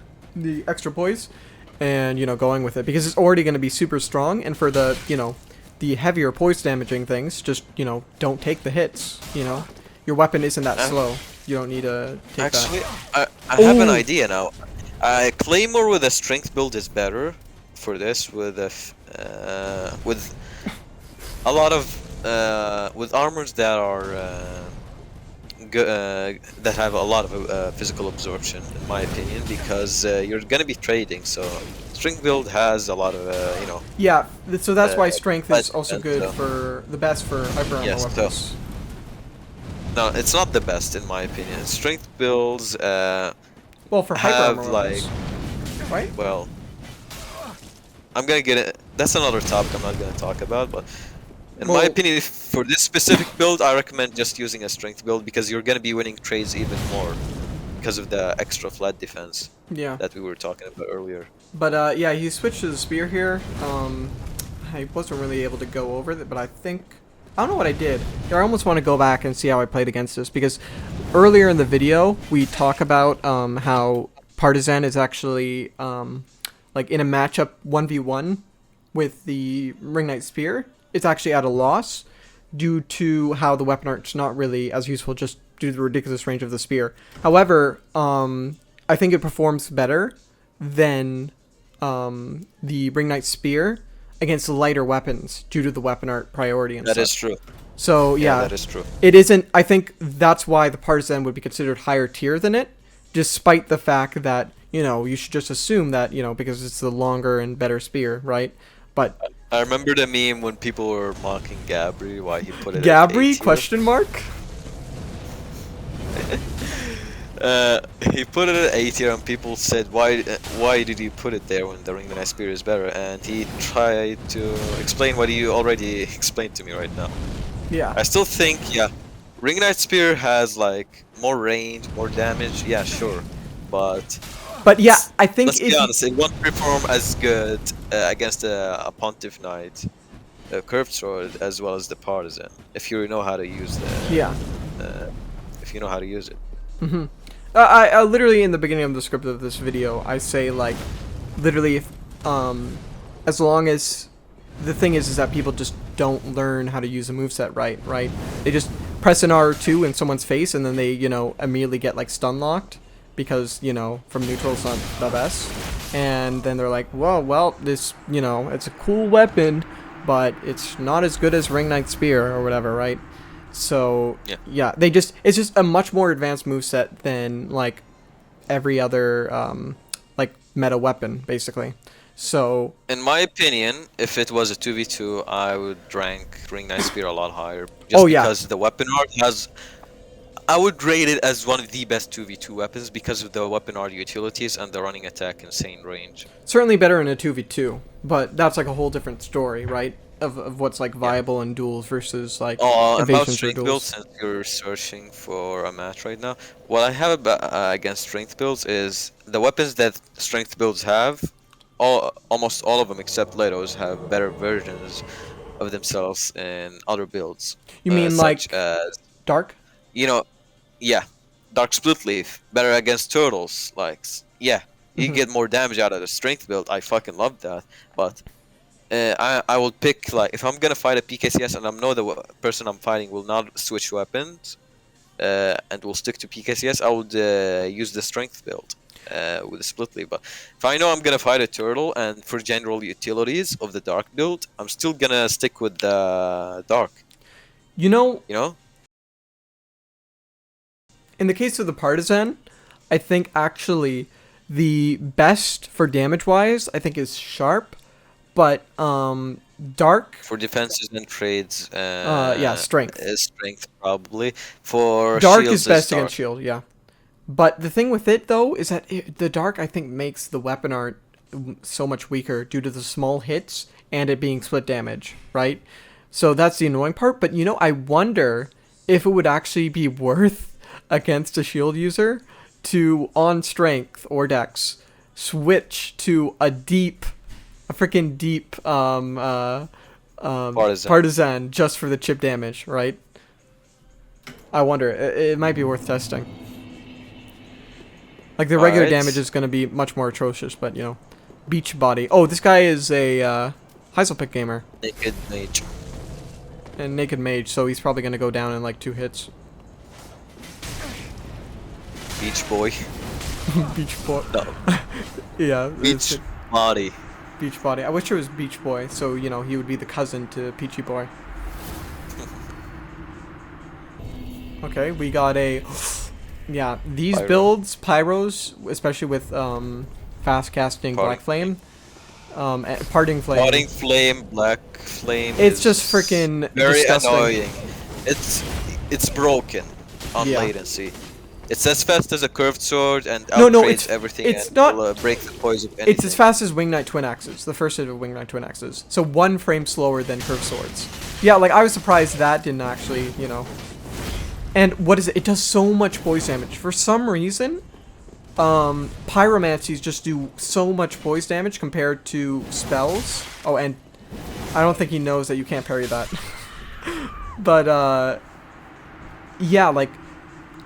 and, you know, going with it, because it's already going to be super strong, and for the, you know, the heavier poise damaging things, just, you know, don't take the hits, you know. Your weapon isn't that slow. You don't need to take actually, that. I have an idea now. Claymore with a strength build is better for this, with a lot of with armors that are that have a lot of physical absorption, in my opinion, because you're gonna be trading. So strength build has a lot of you know. Yeah, so that's why strength is also good for the best for hyper armor weapons. So, no, it's not the best in my opinion. Strength builds well, for hyper armor weapons, right? Well, I'm gonna get it. That's another topic I'm not gonna talk about, but in my opinion, for this specific build, I recommend just using a strength build, because you're gonna be winning trades even more because of the extra flat defense that we were talking about earlier. But yeah, he switched to the spear here. I wasn't really able to go over it, but I don't know what I did. I almost want to go back and see how I played against this, because earlier in the video we talk about how Partizan is actually like in a matchup 1v1 with the Ring Knight Spear. It's actually at a loss due to how the weapon art's not really as useful, just due to the ridiculous range of the spear. However, I think it performs better than the Ring Knight Spear against lighter weapons due to the weapon art priority and stuff. That is true. So yeah, that is true. It isn't. I think that's why the Partizan would be considered higher tier than it, despite the fact that, you know, you should just assume that, you know, because it's the longer and better spear, right? But I remember the meme when people were mocking Gabri, why he put it Gabri at question mark? He put it at 8 tier, and people said, why did you put it there when the Ring Knight Spear is better? And he tried to explain what you already explained to me right now. Yeah. I still think, yeah, Ring Knight Spear has like more range, more damage. Yeah, sure, but yeah, I think let's be honest, it won't perform as good against a Pontiff Knight, a Curved Sword, as well as the Partisan, if you know how to use the. Yeah. If you know how to use it. Mm-hmm. I literally in the beginning of the script of this video, I say like, literally, if, as long as the thing is that people just don't learn how to use a moveset right? They just press an R2 in someone's face and then they, immediately get like stun locked because, from neutral it's not the best. And then they're like, well, this, it's a cool weapon, but it's not as good as Ring Knight Spear or whatever, right? So, yeah, it's just a much more advanced moveset than, like, every other, like, meta weapon, basically. So... In my opinion, if it was a 2v2, I would rank Ring Knight Spear a lot higher. Just because the weapon art has... I would rate it as one of the best 2v2 weapons because of the weapon art utilities and the running attack insane range. Certainly better in a 2v2, but that's, like, a whole different story, right? Of what's like viable in duels versus like about invasions or strength duels. builds, since you're searching for a match right now, what I have against strength builds is the weapons that strength builds have, almost all of them except Leto's have better versions of themselves in other builds. You mean like such as, Dark? Yeah, Dark Split Leaf, better against turtles. Like, yeah, you get more damage out of the strength build. I fucking love that, but. I will pick, like, if I'm gonna fight a PKCS and I know the person I'm fighting will not switch weapons and will stick to PKCS, I would use the strength build with the split leaf. But if I know I'm gonna fight a turtle and for general utilities of the dark build, I'm still gonna stick with the dark. You know? In the case of the Partizan, I think actually the best for damage-wise, I think is Sharp. But Dark for defenses and trades, strength is strength probably. For Dark shields is best against shield, yeah. But the thing with it though is that the Dark I think makes the weapon art so much weaker due to the small hits and it being split damage, right? So that's the annoying part. But I wonder if it would actually be worth against a shield user to on strength or dex switch to a freaking deep Partizan just for the chip damage, right? I wonder. It might be worth testing. Like the regular damage is going to be much more atrocious, but Beach Body. Oh, this guy is a Heiselpick gamer. Naked Mage. And Naked Mage, so he's probably going to go down in like 2 hits. Beach Boy. Beach Boy. No. Yeah. Beach Body. Beach Body. I wish it was Beach Boy, so he would be the cousin to Peachy Boy. Okay, we got a these builds, Pyros, especially with fast casting Black Flame, Parting Flame. Parting Flame, Black Flame. It's just freaking very disgusting. Annoying. It's broken on latency. It's as fast as a curved sword and outtrades everything. It's not will, break the poise of anything. It's as fast as Wing Knight Twin Axes, the first hit of Wing Knight Twin Axes. So 1 frame slower than curved swords. Yeah, like I was surprised that didn't actually, And what is it? It does so much poise damage. For some reason, pyromancies just do so much poise damage compared to spells. Oh, and I don't think he knows that you can't parry that. But yeah, like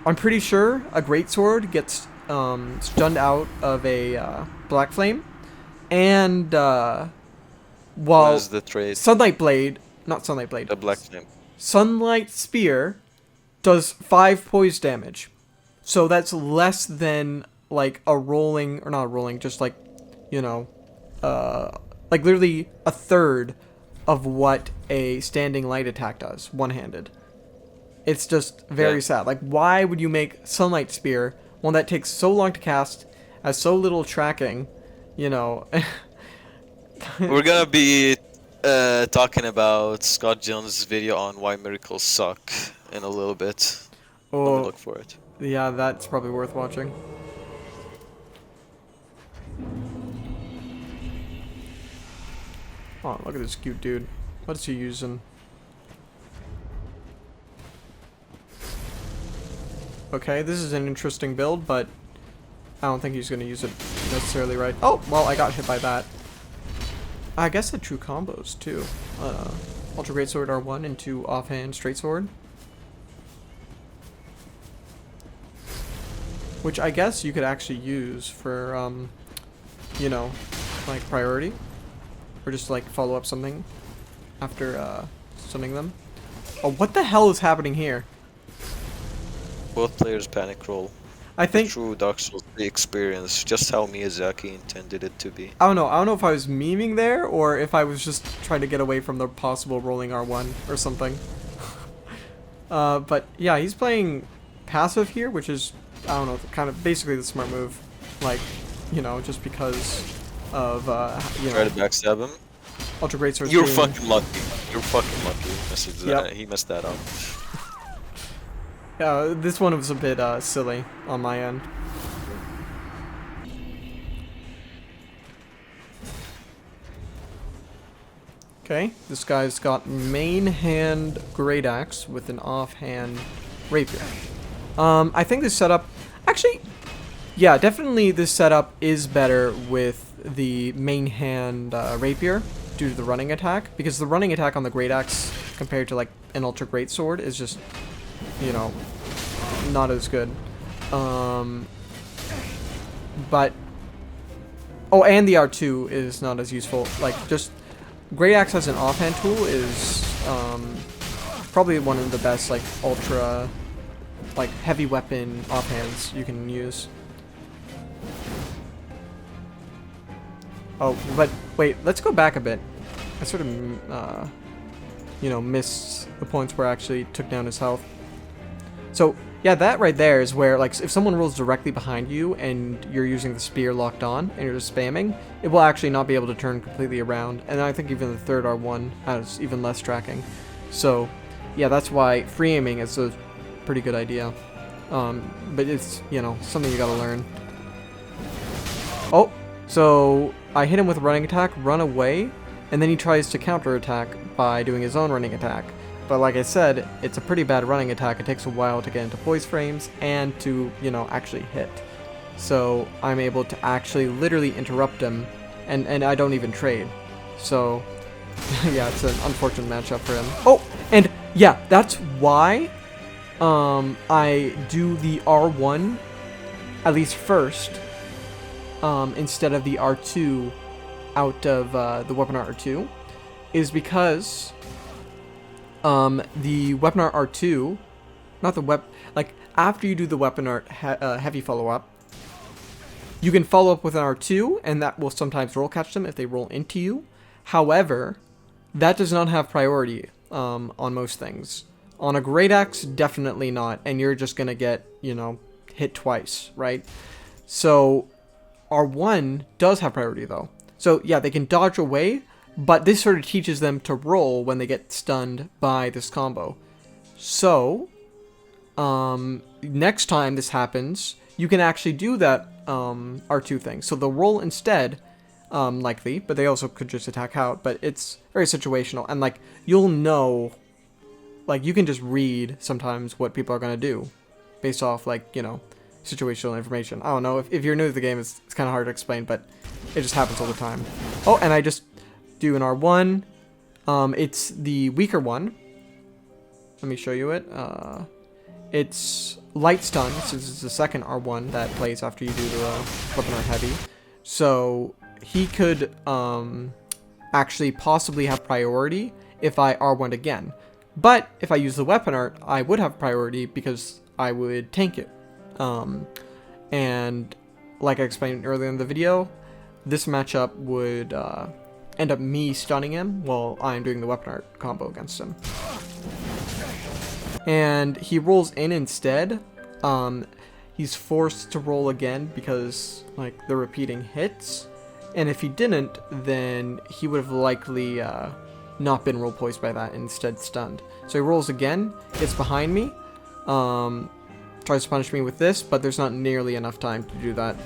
I'm pretty sure a greatsword gets stunned out of a Black Flame, and while the trade? Sunlight Blade, not Sunlight Blade, the Black Flame, Sunlight Spear does 5 poise damage, so that's less than like a rolling, or not a rolling, just like like literally a third of what a standing light attack does, one-handed. It's just very sad. Like, why would you make Sunlight Spear, one that takes so long to cast, has so little tracking, We're gonna be talking about Scott Jones' video on why miracles suck in a little bit. Oh, look for it. Yeah, that's probably worth watching. Oh, look at this cute dude. What is he using? Okay, this is an interesting build, but I don't think he's going to use it necessarily right. Oh, well, I got hit by that. I guess the true combos, too. Ultra Greatsword R1 into offhand straight sword. Which I guess you could actually use for, you know, like priority. Or just like follow up something after stunning them. Oh, what the hell is happening here? Both players panic roll. I think... True Dark Souls 3 experience, just how Miyazaki intended it to be. I don't know if I was memeing there, or if I was just trying to get away from the possible rolling R1 or something. But yeah, he's playing passive here, which is, I don't know, kind of basically the smart move. Like, you know, just because of, you know... Try to backstab him. Ultra Greatsword. You're fucking lucky. You're fucking lucky. Yep. He messed that up. Yeah, this one was a bit silly on my end. Okay, this guy's got main hand Great Axe with an offhand Rapier. I think this setup... Actually, yeah, definitely this setup is better with the main hand Rapier due to the running attack. Because the running attack on the Great Axe compared to like an Ultra Great Sword is just... you know, not as good. But oh, and the R2 is not as useful. Like, just Great Axe as an offhand tool is probably one of the best like ultra like heavy weapon offhands you can use. Oh, but wait, let's go back a bit. I sort of you know, missed the points where I actually took down his health. So, yeah, that right there is where, like, if someone rolls directly behind you and you're using the spear locked on and you're just spamming, it will actually not be able to turn completely around. And I think even the third R1 has even less tracking. So, yeah, that's why free aiming is a pretty good idea. But it's, you know, something you gotta learn. Oh, so I hit him with a running attack, run away, and then he tries to counterattack by doing his own running attack. But like I said, it's a pretty bad running attack. It takes a while to get into poise frames and to, you know, actually hit. So I'm able to actually literally interrupt him, and I don't even trade. So yeah, it's an unfortunate matchup for him. Oh, and yeah, that's why I do the R1 at least first instead of the R2 out of the Weapon Art R2 is because the Weapon Art R2, not the like after you do the Weapon Art heavy follow-up, you can follow up with an R2, and that will sometimes roll catch them if they roll into you. However, that does not have priority on most things. On a Great Axe, definitely not, and you're just gonna get, you know, hit twice, right? So R1 does have priority though. So yeah, they can dodge away, but this sort of teaches them to roll when they get stunned by this combo. So, next time this happens, you can actually do that R2 thing. So they'll roll instead, likely, but they also could just attack out. But it's very situational, and like you'll know, like you can just read sometimes what people are gonna do, based off like, you know, situational information. I don't know, if you're new to the game, it's kind of hard to explain, but it just happens all the time. Oh, and I just do an R1. It's the weaker one. Let me show you it. It's light stun, so this is the second R1 that plays after you do the Weapon Art heavy. So he could actually possibly have priority if I R1'd again. But if I use the Weapon Art, I would have priority because I would tank it. And like I explained earlier in the video, this matchup would end up me stunning him while I'm doing the Weapon Art combo against him. And he rolls in instead. He's forced to roll again because like the repeating hits. And if he didn't, then he would have likely not been roll poised by that, instead stunned. So he rolls again, gets behind me, tries to punish me with this, but there's not nearly enough time to do that.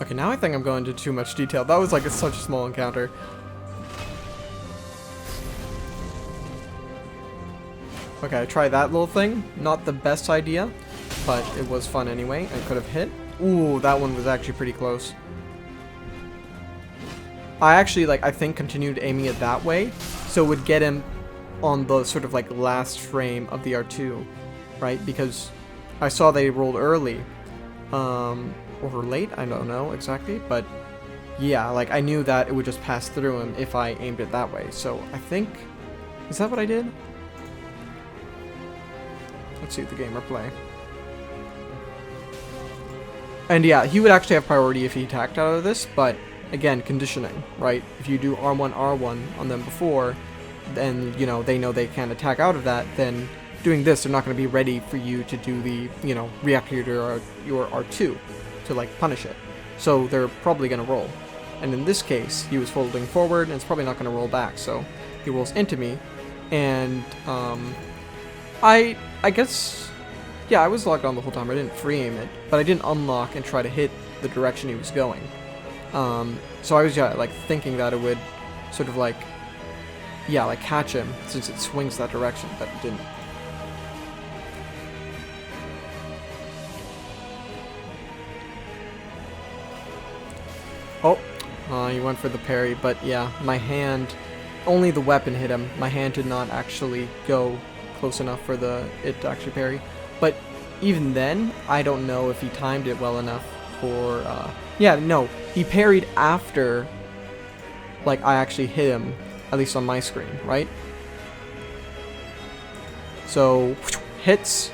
Okay, now I think I'm going into too much detail. That was like such a small encounter. Okay, I tried that little thing. Not the best idea, but it was fun anyway. I could have hit. Ooh, that one was actually pretty close. I actually, like, I think continued aiming it that way, so it would get him on the sort of, like, last frame of the R2, right? Because I saw they rolled early. Or late, I don't know exactly, but yeah, like, I knew that it would just pass through him if I aimed it that way. So I think, is that what I did? Let's see the gamer play. And yeah, he would actually have priority if he attacked out of this, but again, conditioning, right? If you do R1, R1 on them before, then, you know, they know they can't attack out of that, then doing this, they're not going to be ready for you to do the, you know, react to your R2 to, like, punish it. So they're probably going to roll. And in this case, he was folding forward, and it's probably not going to roll back, so he rolls into me, and, I guess, yeah, I was locked on the whole time. I didn't free aim it, but I didn't unlock and try to hit the direction he was going. So I was, yeah, like, thinking that it would sort of, like, yeah, like, catch him, since it swings that direction, but it didn't. Oh, he went for the parry, but yeah, my hand, only the weapon hit him. My hand did not actually go close enough for it to actually parry. But even then, I don't know if he timed it well enough for, yeah, no, he parried after, like, I actually hit him, at least on my screen, right? So, hits,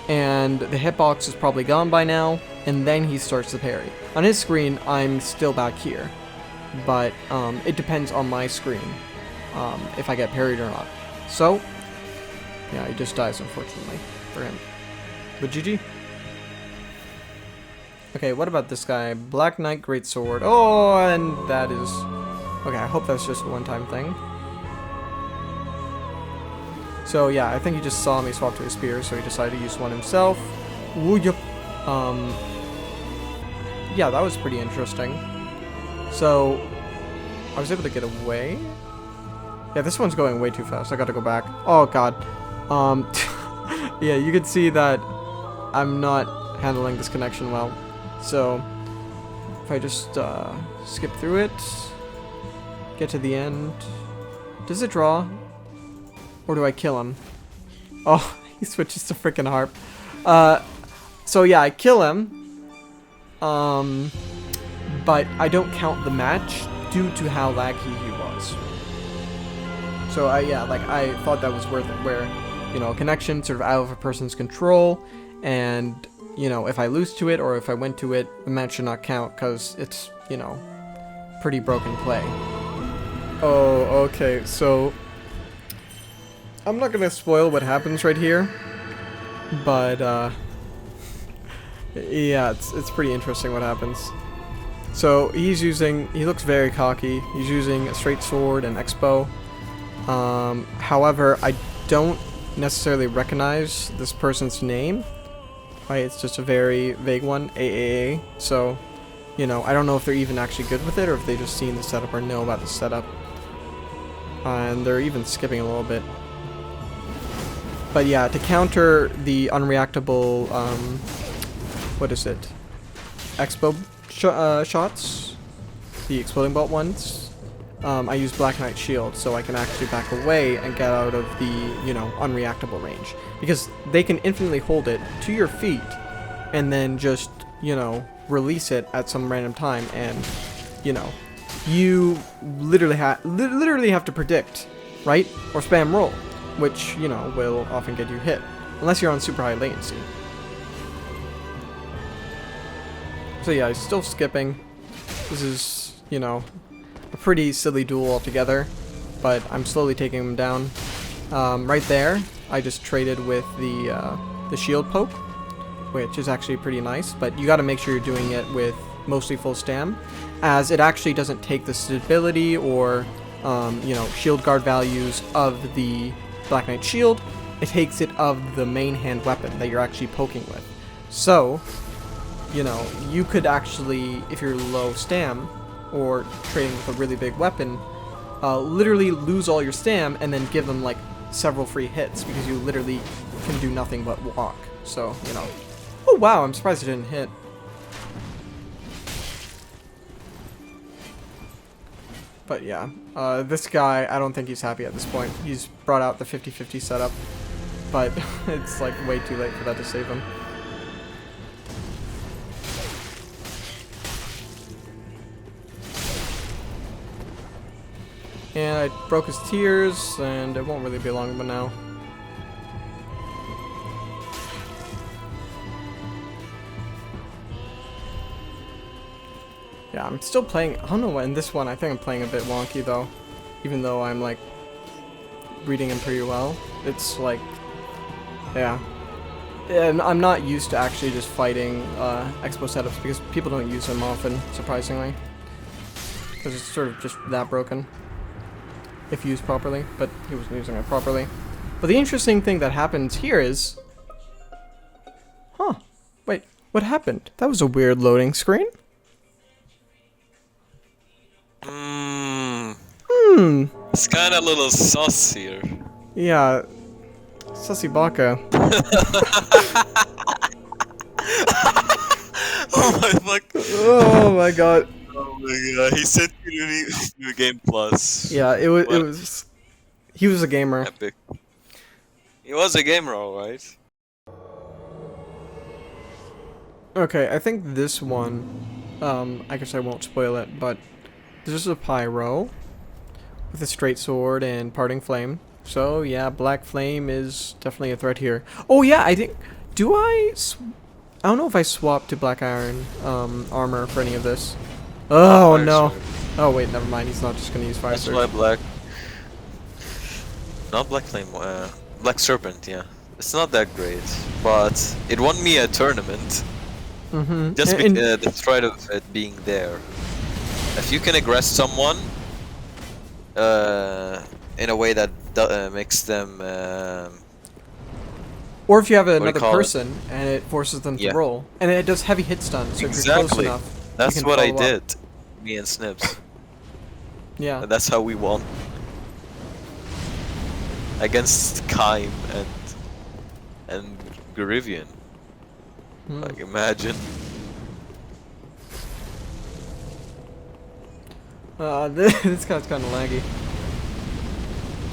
and the hitbox is probably gone by now, and then he starts the parry. On his screen, I'm still back here, but it depends on my screen if I get parried or not. So, yeah, he just dies, unfortunately, for him. But GG. Okay, what about this guy? Black Knight Greatsword. Oh, and that is... Okay, I hope that's just a one-time thing. So, yeah, I think he just saw me swap to a spear, so he decided to use one himself. Ooh, yep. Yeah, that was pretty interesting. So, I was able to get away. Yeah, this one's going way too fast. I gotta go back. Oh, God. Yeah, you can see that I'm not handling this connection well. So, if I just skip through it, get to the end. Does it draw? Or do I kill him? Oh, he switches to freaking harp. So yeah, I kill him. But I don't count the match due to how laggy he was. So yeah, like, I thought that was worth it, where, you know, a connection sort of out of a person's control, and, you know, if I lose to it or if I went to it, the match should not count, because it's, you know, pretty broken play. Oh, okay, so I'm not gonna spoil what happens right here, but yeah, it's pretty interesting what happens. So he looks very cocky. He's using a straight sword and X-bow. However, I don't necessarily recognize this person's name. Right, it's just a very vague one, AAA. So, you know, I don't know if they're even actually good with it, or if they just seen the setup or know about the setup. And they're even skipping a little bit. But yeah, to counter the unreactable, what is it? X-bow shots, the exploding bolt ones. I use Black Knight Shield, so I can actually back away and get out of the, you know, unreactable range. Because they can infinitely hold it to your feet, and then just, you know, release it at some random time, and, you know, you literally have to predict, right? Or spam roll, which, you know, will often get you hit, unless you're on super high latency. So yeah, he's still skipping. This is, you know, a pretty silly duel altogether, but I'm slowly taking him down. Right there, I just traded with the shield poke, which is actually pretty nice, but you gotta make sure you're doing it with mostly full stam, as it actually doesn't take the stability or, you know, shield guard values of the Black Knight shield, it takes it of the main hand weapon that you're actually poking with. So, you know, you could actually, if you're low stam, or trading with a really big weapon, literally lose all your stam and then give them like several free hits because you literally can do nothing but walk. So, you know. Oh wow, I'm surprised it didn't hit. But yeah, this guy, I don't think he's happy at this point. He's brought out the 50-50 setup, but it's like way too late for that to save him. And I broke his tears, and it won't really be long but now. Yeah, I'm still playing, I don't know what, in this one I think I'm playing a bit wonky though. Even though I'm like, reading him pretty well. It's like, yeah. And I'm not used to actually just fighting expo setups because people don't use them often, surprisingly. Because it's sort of just that broken. If used properly, but he wasn't using it properly. But the interesting thing that happens here is... Huh. Wait, what happened? That was a weird loading screen. It's kind of a little sus here. Yeah. Sussy Baka. Oh my fuck. Oh my god. Oh my god, he sent you to New Game Plus. Yeah, it was... He was a gamer. Epic. He was a gamer, alright. Okay, I think this one... I guess I won't spoil it, but... This is a pyro. With a straight sword and parting flame. So, yeah, black flame is definitely a threat here. Oh yeah, I think... Do I... I don't know if I swapped to black iron armor for any of this. Oh Fire no. sword. Oh wait, never mind. He's not just gonna use fire That's sword. why black... Not black flame, black serpent, yeah. It's not that great, but it won me a tournament. Mm-hmm. Just the threat of it being there. If you can aggress someone in a way that makes them... Or if you have do you another call it? person and it forces them to Yeah. roll. And it does heavy hit stun, so if you're close Exactly. enough, That's you can what I follow up. did. Me and Snips. Yeah. And that's how we won. Against Kaim and Garivian. Hmm. Like, imagine. This guy's kind of laggy.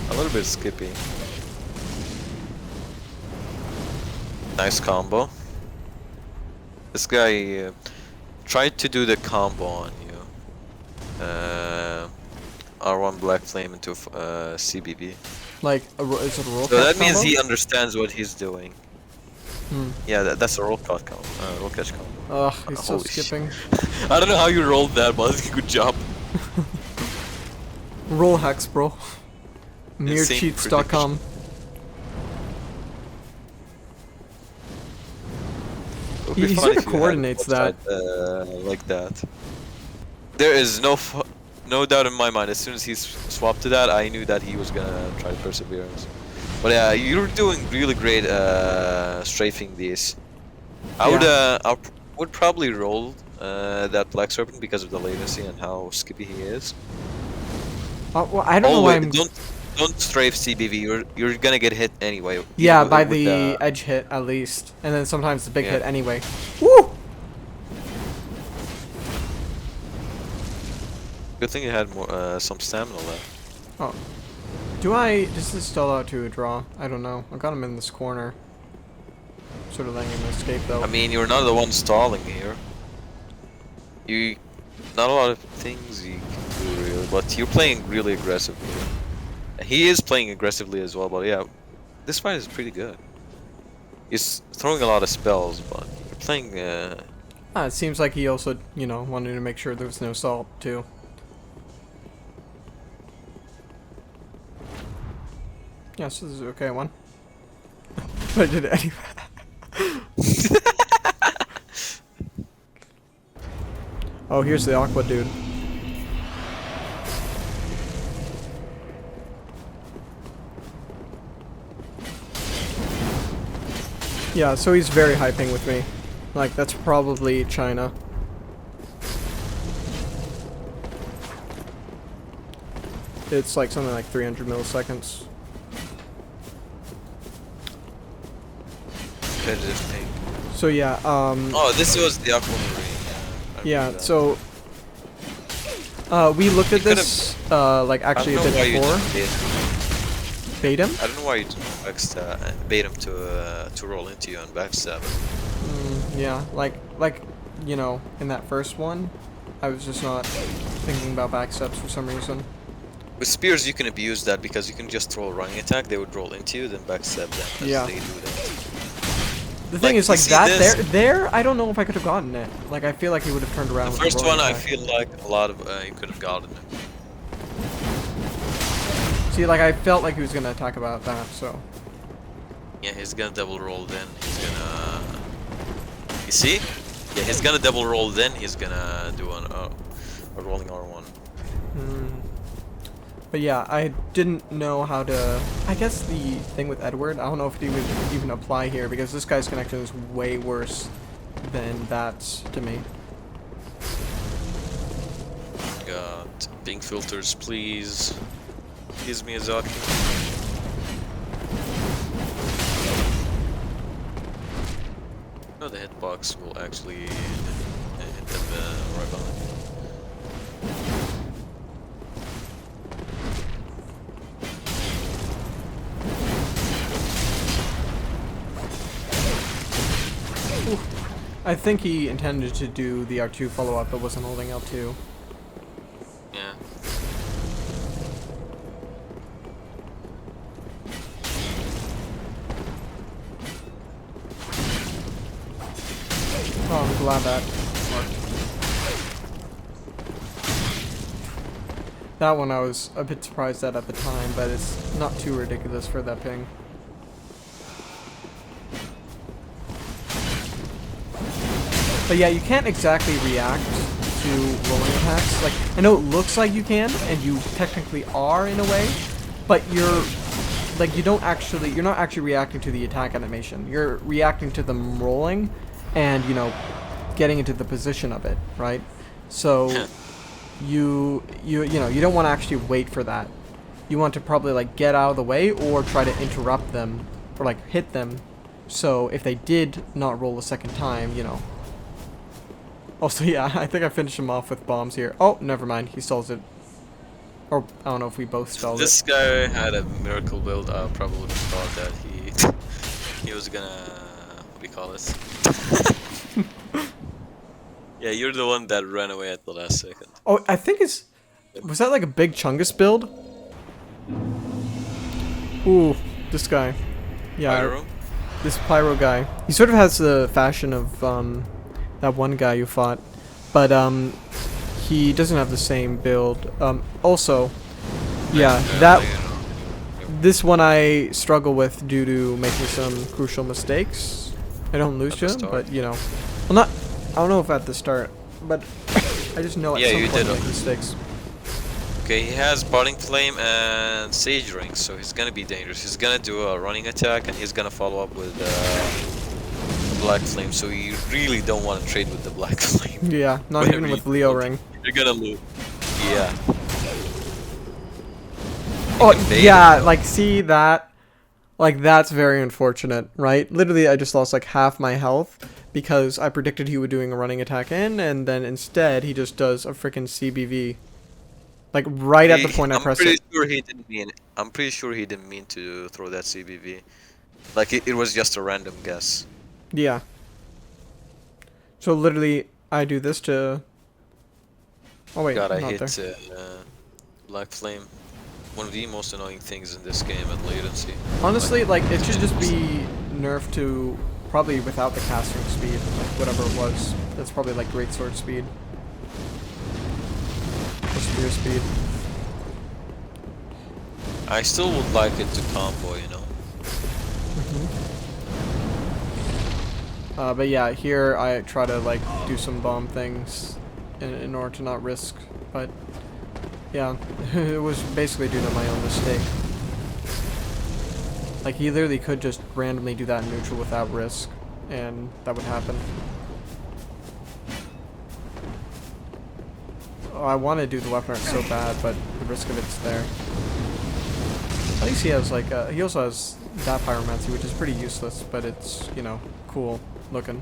A little bit skippy. Nice combo. This guy tried to do the combo on you. R1 Black Flame into CBB. Like, is it a roll So that means combo? he understands what he's doing. Hmm. Yeah, that's a roll cut combo. Roll catch combo. Ugh, he's still Holy shit. skipping. I don't know how you rolled that, but good job. Roll hacks, bro. Insane Merecheats.com. It would be He fun sort if of you had a coordinates that. website, like that. There is no doubt in my mind. As soon as he swapped to that, I knew that he was gonna try Perseverance. But yeah, you're doing really great strafing these. I would probably roll that Black Serpent because of the latency and how skippy he is. Well, I don't know why I'm... Don't strafe CBV. You're gonna get hit anyway. Yeah, even by with the edge hit at least, and then sometimes the big Yeah. hit anyway. Woo! Good thing you had more some stamina left. Oh, does this stall out to a draw? I don't know. I got him in this corner. Sort of letting him escape though. I mean, you're not the one stalling here. Not a lot of things you can do really, but you're playing really aggressively. He is playing aggressively as well, but yeah, this fight is pretty good. He's throwing a lot of spells, but you're playing. It seems like he also, you know, wanted to make sure there was no salt too. Yes, this is an okay one. I did it anyway. Oh, here's the Aqua dude. Yeah, so he's very hyping with me. Like, that's probably China. It's like something like 300 milliseconds. Competitive ping. So yeah, Oh, this was the Aquamarine. Yeah, yeah, so we looked at this like actually a bit before. Bait him? I don't know why you didn't bait him to roll into you and backstab him. Yeah, like you know, in that first one, I was just not thinking about backstabs for some reason. With spears, you can abuse that because you can just throw a running attack. They would roll into you, then backstab them. As Yeah. They do that. The thing is, like you see that this? there, I don't know if I could have gotten it. Like, I feel like he would have turned around. The with first rolling one, I attack. feel like a lot of you could have gotten it. See, like I felt like he was gonna attack about that, so. Yeah, he's gonna double roll then. He's gonna. You see? Yeah, he's gonna double roll then. He's gonna do a rolling R1. But yeah, I didn't know how to. I guess the thing with Edward, I don't know if it would even apply here because this guy's connection is way worse than that to me. Got pink filters, please. Please, Miyazaki. No, the hitbox will actually hit them right behind. I think he intended to do the R2 follow-up but wasn't holding L2. Yeah. Oh, I'm glad that worked. That one I was a bit surprised at the time, but it's not too ridiculous for that ping. But yeah, you can't exactly react to rolling attacks. Like, I know it looks like you can, and you technically are in a way, but you're not actually reacting to the attack animation. You're reacting to them rolling and, you know, getting into the position of it, right? So you know, you don't want to actually wait for that. You want to probably like get out of the way or try to interrupt them or like hit them. So if they did not roll a second time, you know. Also, yeah, I think I finished him off with bombs here. Oh, never mind. He stalls it. Or, I don't know if we both stalled This it. guy had a miracle build. I probably thought that he was gonna... What do you call this? Yeah, you're the one that ran away at the last second. Oh, I think it's... Was that like a big Chungus build? Ooh, this guy. Yeah, Pyro? this Pyro guy. He sort of has the fashion of, that one guy you fought. But, he doesn't have the same build. Also, yeah, this one I struggle with due to making some crucial mistakes. I don't lose to him, but you know, well, not. I don't know if at the start, but I just know at Yeah, some you point did. I make mistakes. Okay, he has Parting Flame and Sage Ring, so he's gonna be dangerous. He's gonna do a running attack and he's gonna follow up with Black Flame, so you really don't want to trade with the Black Flame. Yeah, not even with Leo Ring. You're gonna lose. Yeah. Oh, yeah, like, see that? Like, that's very unfortunate, right? Literally, I just lost, like, half my health because I predicted he would doing a running attack in, and then instead, he just does a freaking CBV. Like, right at the point I pressed it. I'm pretty sure he didn't mean to throw that CBV. Like, it was just a random guess. Yeah. So, literally, I do this to... Oh, wait, God, I not hate there. Black Flame. One of the most annoying things in this game at latency. Honestly, like, it should just be nerfed to probably without the casting speed, like whatever it was. That's probably like greatsword speed. Or spear speed. I still would like it to combo, you know. But yeah, here I try to like do some bomb things in order to not risk, but yeah, it was basically due to my own mistake. Like, he literally could just randomly do that in neutral without risk, and that would happen. Oh, I want to do the weapon art so bad, but the risk of it's there. At least he has, like, he also has that pyromancy, which is pretty useless, but it's, you know, cool looking.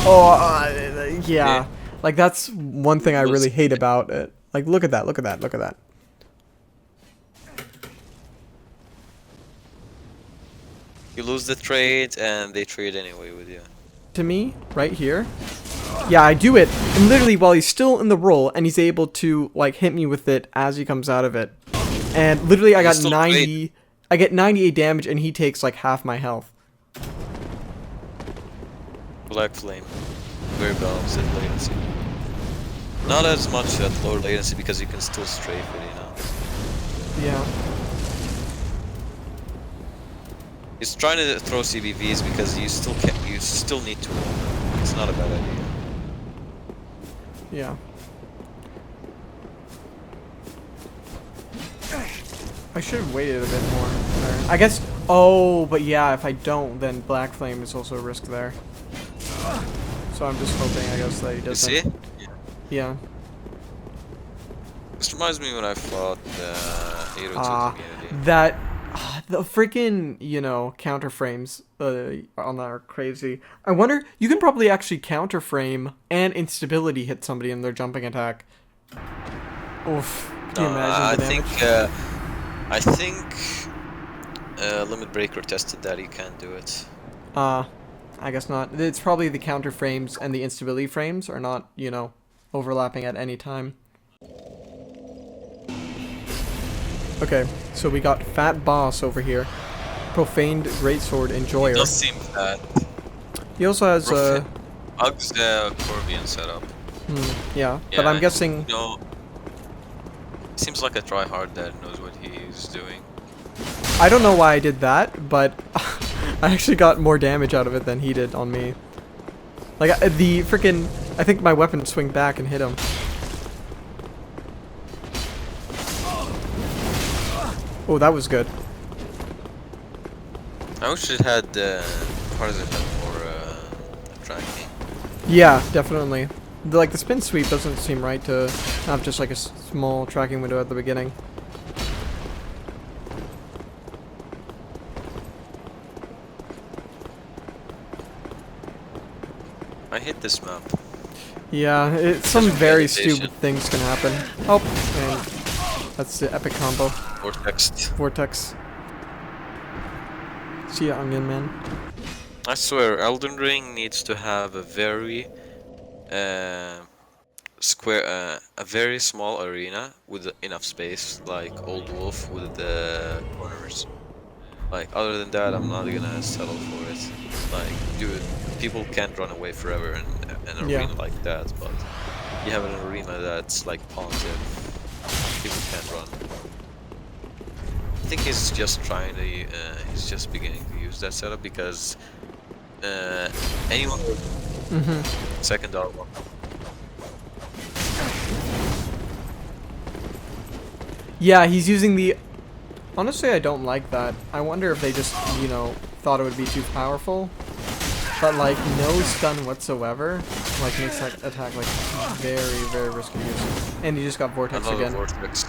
Oh, yeah. Like, that's one thing I really hate about it. Like, look at that, look at that, look at that. You lose the trade, and they trade anyway with you. To me, right here. Yeah, I do it, and literally while he's still in the roll, and he's able to, like, hit me with it as he comes out of it. And literally I got 90... I get 98 damage, and he takes, like, half my health. Black Flame. Very balanced at latency. Not as much at lower latency because you can still strafe it, you know. Yeah. He's trying to throw CBVs because you still need to. It's not a bad idea. Yeah. I should have waited a bit more there. I guess. Oh, but yeah, if I don't, then Black Flame is also a risk there. So I'm just hoping, I guess, that he doesn't. You see? Yeah. This reminds me when I fought the 802 community. That. The freaking, you know, counter frames on that are crazy. I wonder, you can probably actually counter frame and instability hit somebody in their jumping attack. Oof. Can you imagine the damage? I think Limit Breaker tested that you can't do it. I guess not. It's probably the counter frames and the instability frames are not, you know, overlapping at any time. Okay, so we got Fat Boss over here. Profaned Greatsword Enjoyer. It does seem that. He also has Ug's Corbian setup. Yeah, but I'm guessing. You know, seems like a tryhard that knows what he's doing. I don't know why I did that, but I actually got more damage out of it than he did on me. Like the freaking, I think my weapon swing back and hit him. Oh, that was good. I wish it had Partizan had more tracking. Yeah, definitely. Like the spin sweep doesn't seem right to have just like a small tracking window at the beginning. I hate this map. Yeah, some very stupid things can happen. Oh, and that's the epic combo. Vortex. See ya, Onion Man. I swear, Elden Ring needs to have a very a very small arena with enough space, like Old Wolf with the corners. Like, other than that, I'm not gonna settle for it. Like, dude, people can't run away forever in an arena like that, but you have an arena that's like pontive, people can't run. I think he's just trying to, he's just beginning to use that setup because anyone with second dog. Yeah, he's using the... Honestly, I don't like that. I wonder if they just, you know, thought it would be too powerful. But, like, no stun whatsoever, like, makes that attack, like, very, very risky use. And he just got Vortex again. Vortex.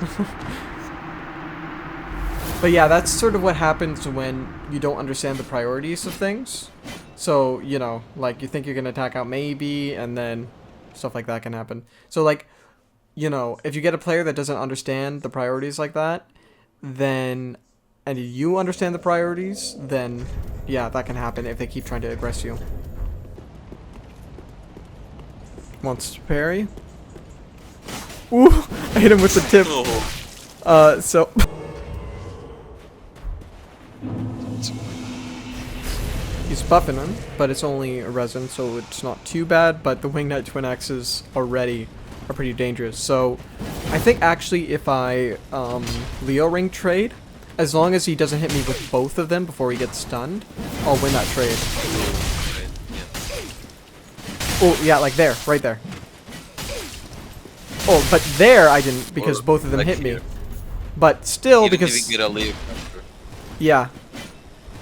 But yeah, that's sort of what happens when you don't understand the priorities of things. So, you know, like, you think you're gonna attack out maybe, and then stuff like that can happen. So, like, you know, if you get a player that doesn't understand the priorities like that, then, and you understand the priorities, then, yeah, that can happen if they keep trying to aggress you. Wants to parry. Ooh, I hit him with the tip. So... He's buffing him, but it's only a resin, so it's not too bad, but the Wing Knight Twin Axes already are pretty dangerous. So I think actually if I Leo Ring trade, as long as he doesn't hit me with both of them before he gets stunned, I'll win that trade. Oh, yeah, like there, right there. Oh, but there I didn't, because both of them hit me. But still, He didn't because even get a leave after. yeah,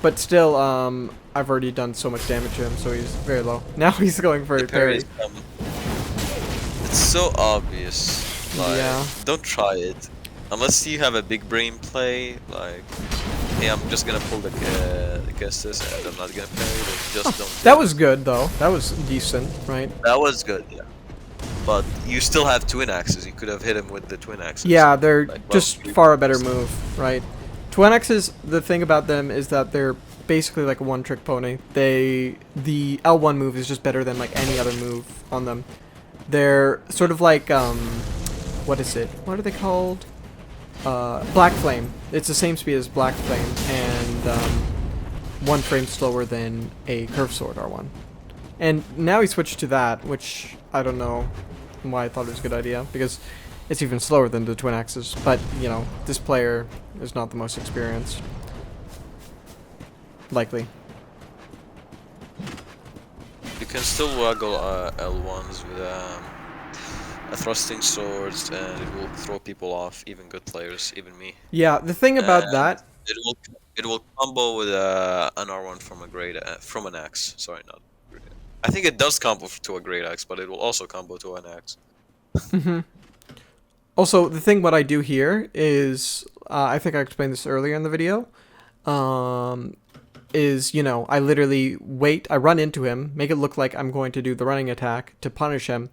but still, I've already done so much damage to him, so he's very low. Now he's going for The a parry. parry's coming. It's so obvious. Like, Yeah. don't try it. Unless you have a big brain play, like, hey, I'm just gonna pull the Kestis and I'm not gonna parry, then just don't. That was good though. That was decent, right? That was good, yeah. But you still have twin axes. You could have hit him with the twin axes. Yeah, they're Like, just well, far a better move, right? Twin X's, the thing about them is that they're basically like a one-trick pony. The L1 move is just better than like any other move on them. They're sort of like what is it? What are they called? Black Flame. It's the same speed as Black Flame, and 1 frame slower than a Curve Sword R1. And now he switched to that, which I don't know why I thought it was a good idea, because it's even slower than the twin axes. But, you know, this player is not the most experienced. Likely. You can still waggle L1s with thrusting swords, and it will throw people off, even good players, even me. Yeah, the thing about And that... It will combo with an R1 from a great from an axe. Sorry, not. I think it does combo to a great axe, but it will also combo to an axe. Also, the thing what I do here is, I think I explained this earlier in the video, is, you know, I literally wait, I run into him, make it look like I'm going to do the running attack to punish him,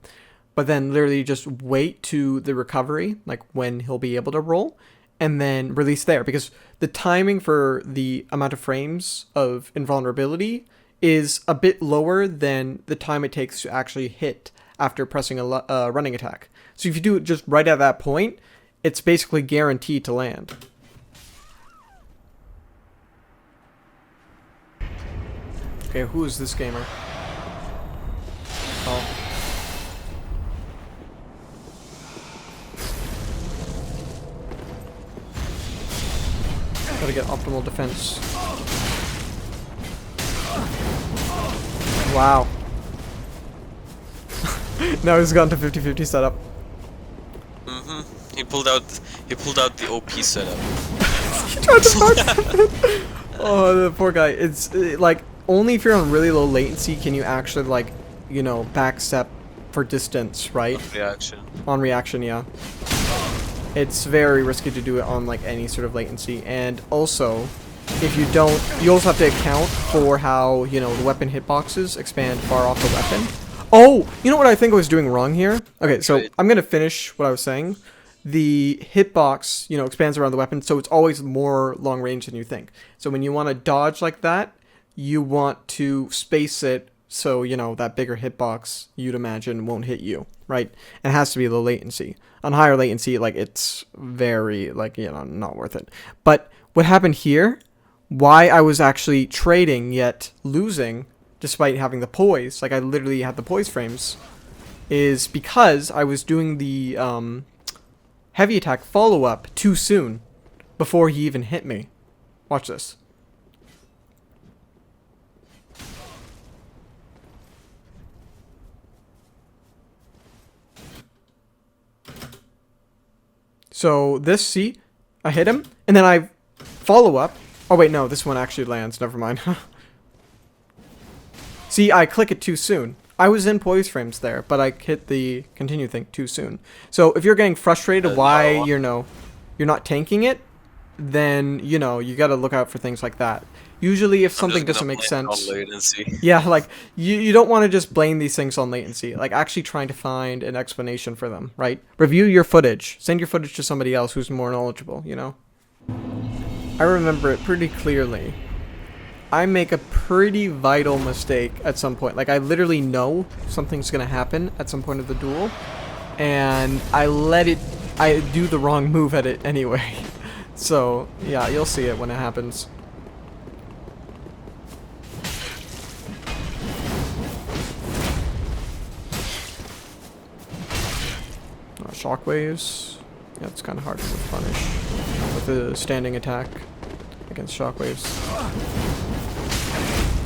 but then literally just wait to the recovery, like when he'll be able to roll, and then release there, because the timing for the amount of frames of invulnerability is a bit lower than the time it takes to actually hit after pressing a running attack. So if you do it just right at that point, it's basically guaranteed to land. Okay, who is this gamer? Oh. Gotta get optimal defense. Wow. Now he's gone to 50-50 setup. He pulled out the OP setup. He tried to back. Oh, the poor guy. It's like only if you're on really low latency can you actually, like, you know, backstep for distance, right? Reaction. On reaction, yeah. It's very risky to do it on like any sort of latency, and also if you don't, you also have to account for how, you know, the weapon hitboxes expand far off the weapon. Oh, you know what I think I was doing wrong here? Okay, so I'm gonna finish what I was saying. The hitbox, you know, expands around the weapon, so it's always more long range than you think. So when you want to dodge like that, you want to space it so, you know, that bigger hitbox, you'd imagine, won't hit you, right? It has to be low latency. On higher latency, like, it's very, like, you know, not worth it. But what happened here, why I was actually trading yet losing, despite having the poise, like I literally had the poise frames, is because I was doing the heavy attack follow-up too soon before he even hit me. Watch this. So this, see, I hit him, and then I follow up. Oh wait, no, this one actually lands, never mind. See, I click it too soon. I was in poise frames there, but I hit the continue thing too soon. So if you're getting frustrated why you're not tanking it, then, you know, you gotta look out for things like that. Usually if something doesn't make sense, yeah, like you don't want to just blame these things on latency, like actually trying to find an explanation for them, right? Review your footage, send your footage to somebody else who's more knowledgeable, you know? I remember it pretty clearly. I make a pretty vital mistake at some point. Like, I literally know something's gonna happen at some point of the duel, and I do the wrong move at it anyway. So, yeah, you'll see it when it happens. Shockwaves. Yeah, it's kind of hard to punish with the standing attack against shockwaves.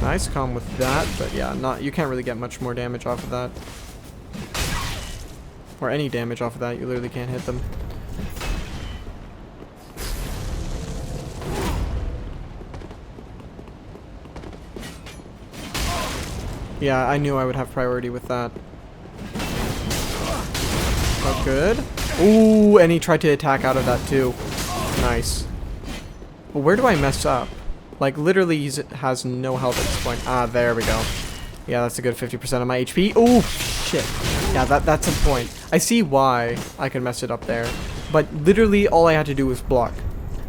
Nice calm with that, but yeah, you can't really get much more damage off of that. Or any damage off of that, you literally can't hit them. Yeah, I knew I would have priority with that. Not good. Ooh, and he tried to attack out of that too. Nice. But where do I mess up? Like, literally, he has no health at this point. Ah, there we go. Yeah, that's a good 50% of my HP. Oh, shit. Yeah, that's a point. I see why I can mess it up there. But literally, all I had to do was block.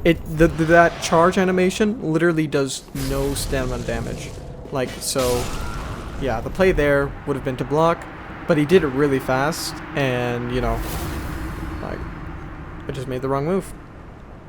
That charge animation literally does no stamina damage. Like, so, yeah, the play there would have been to block, but he did it really fast, and, you know, like, I just made the wrong move.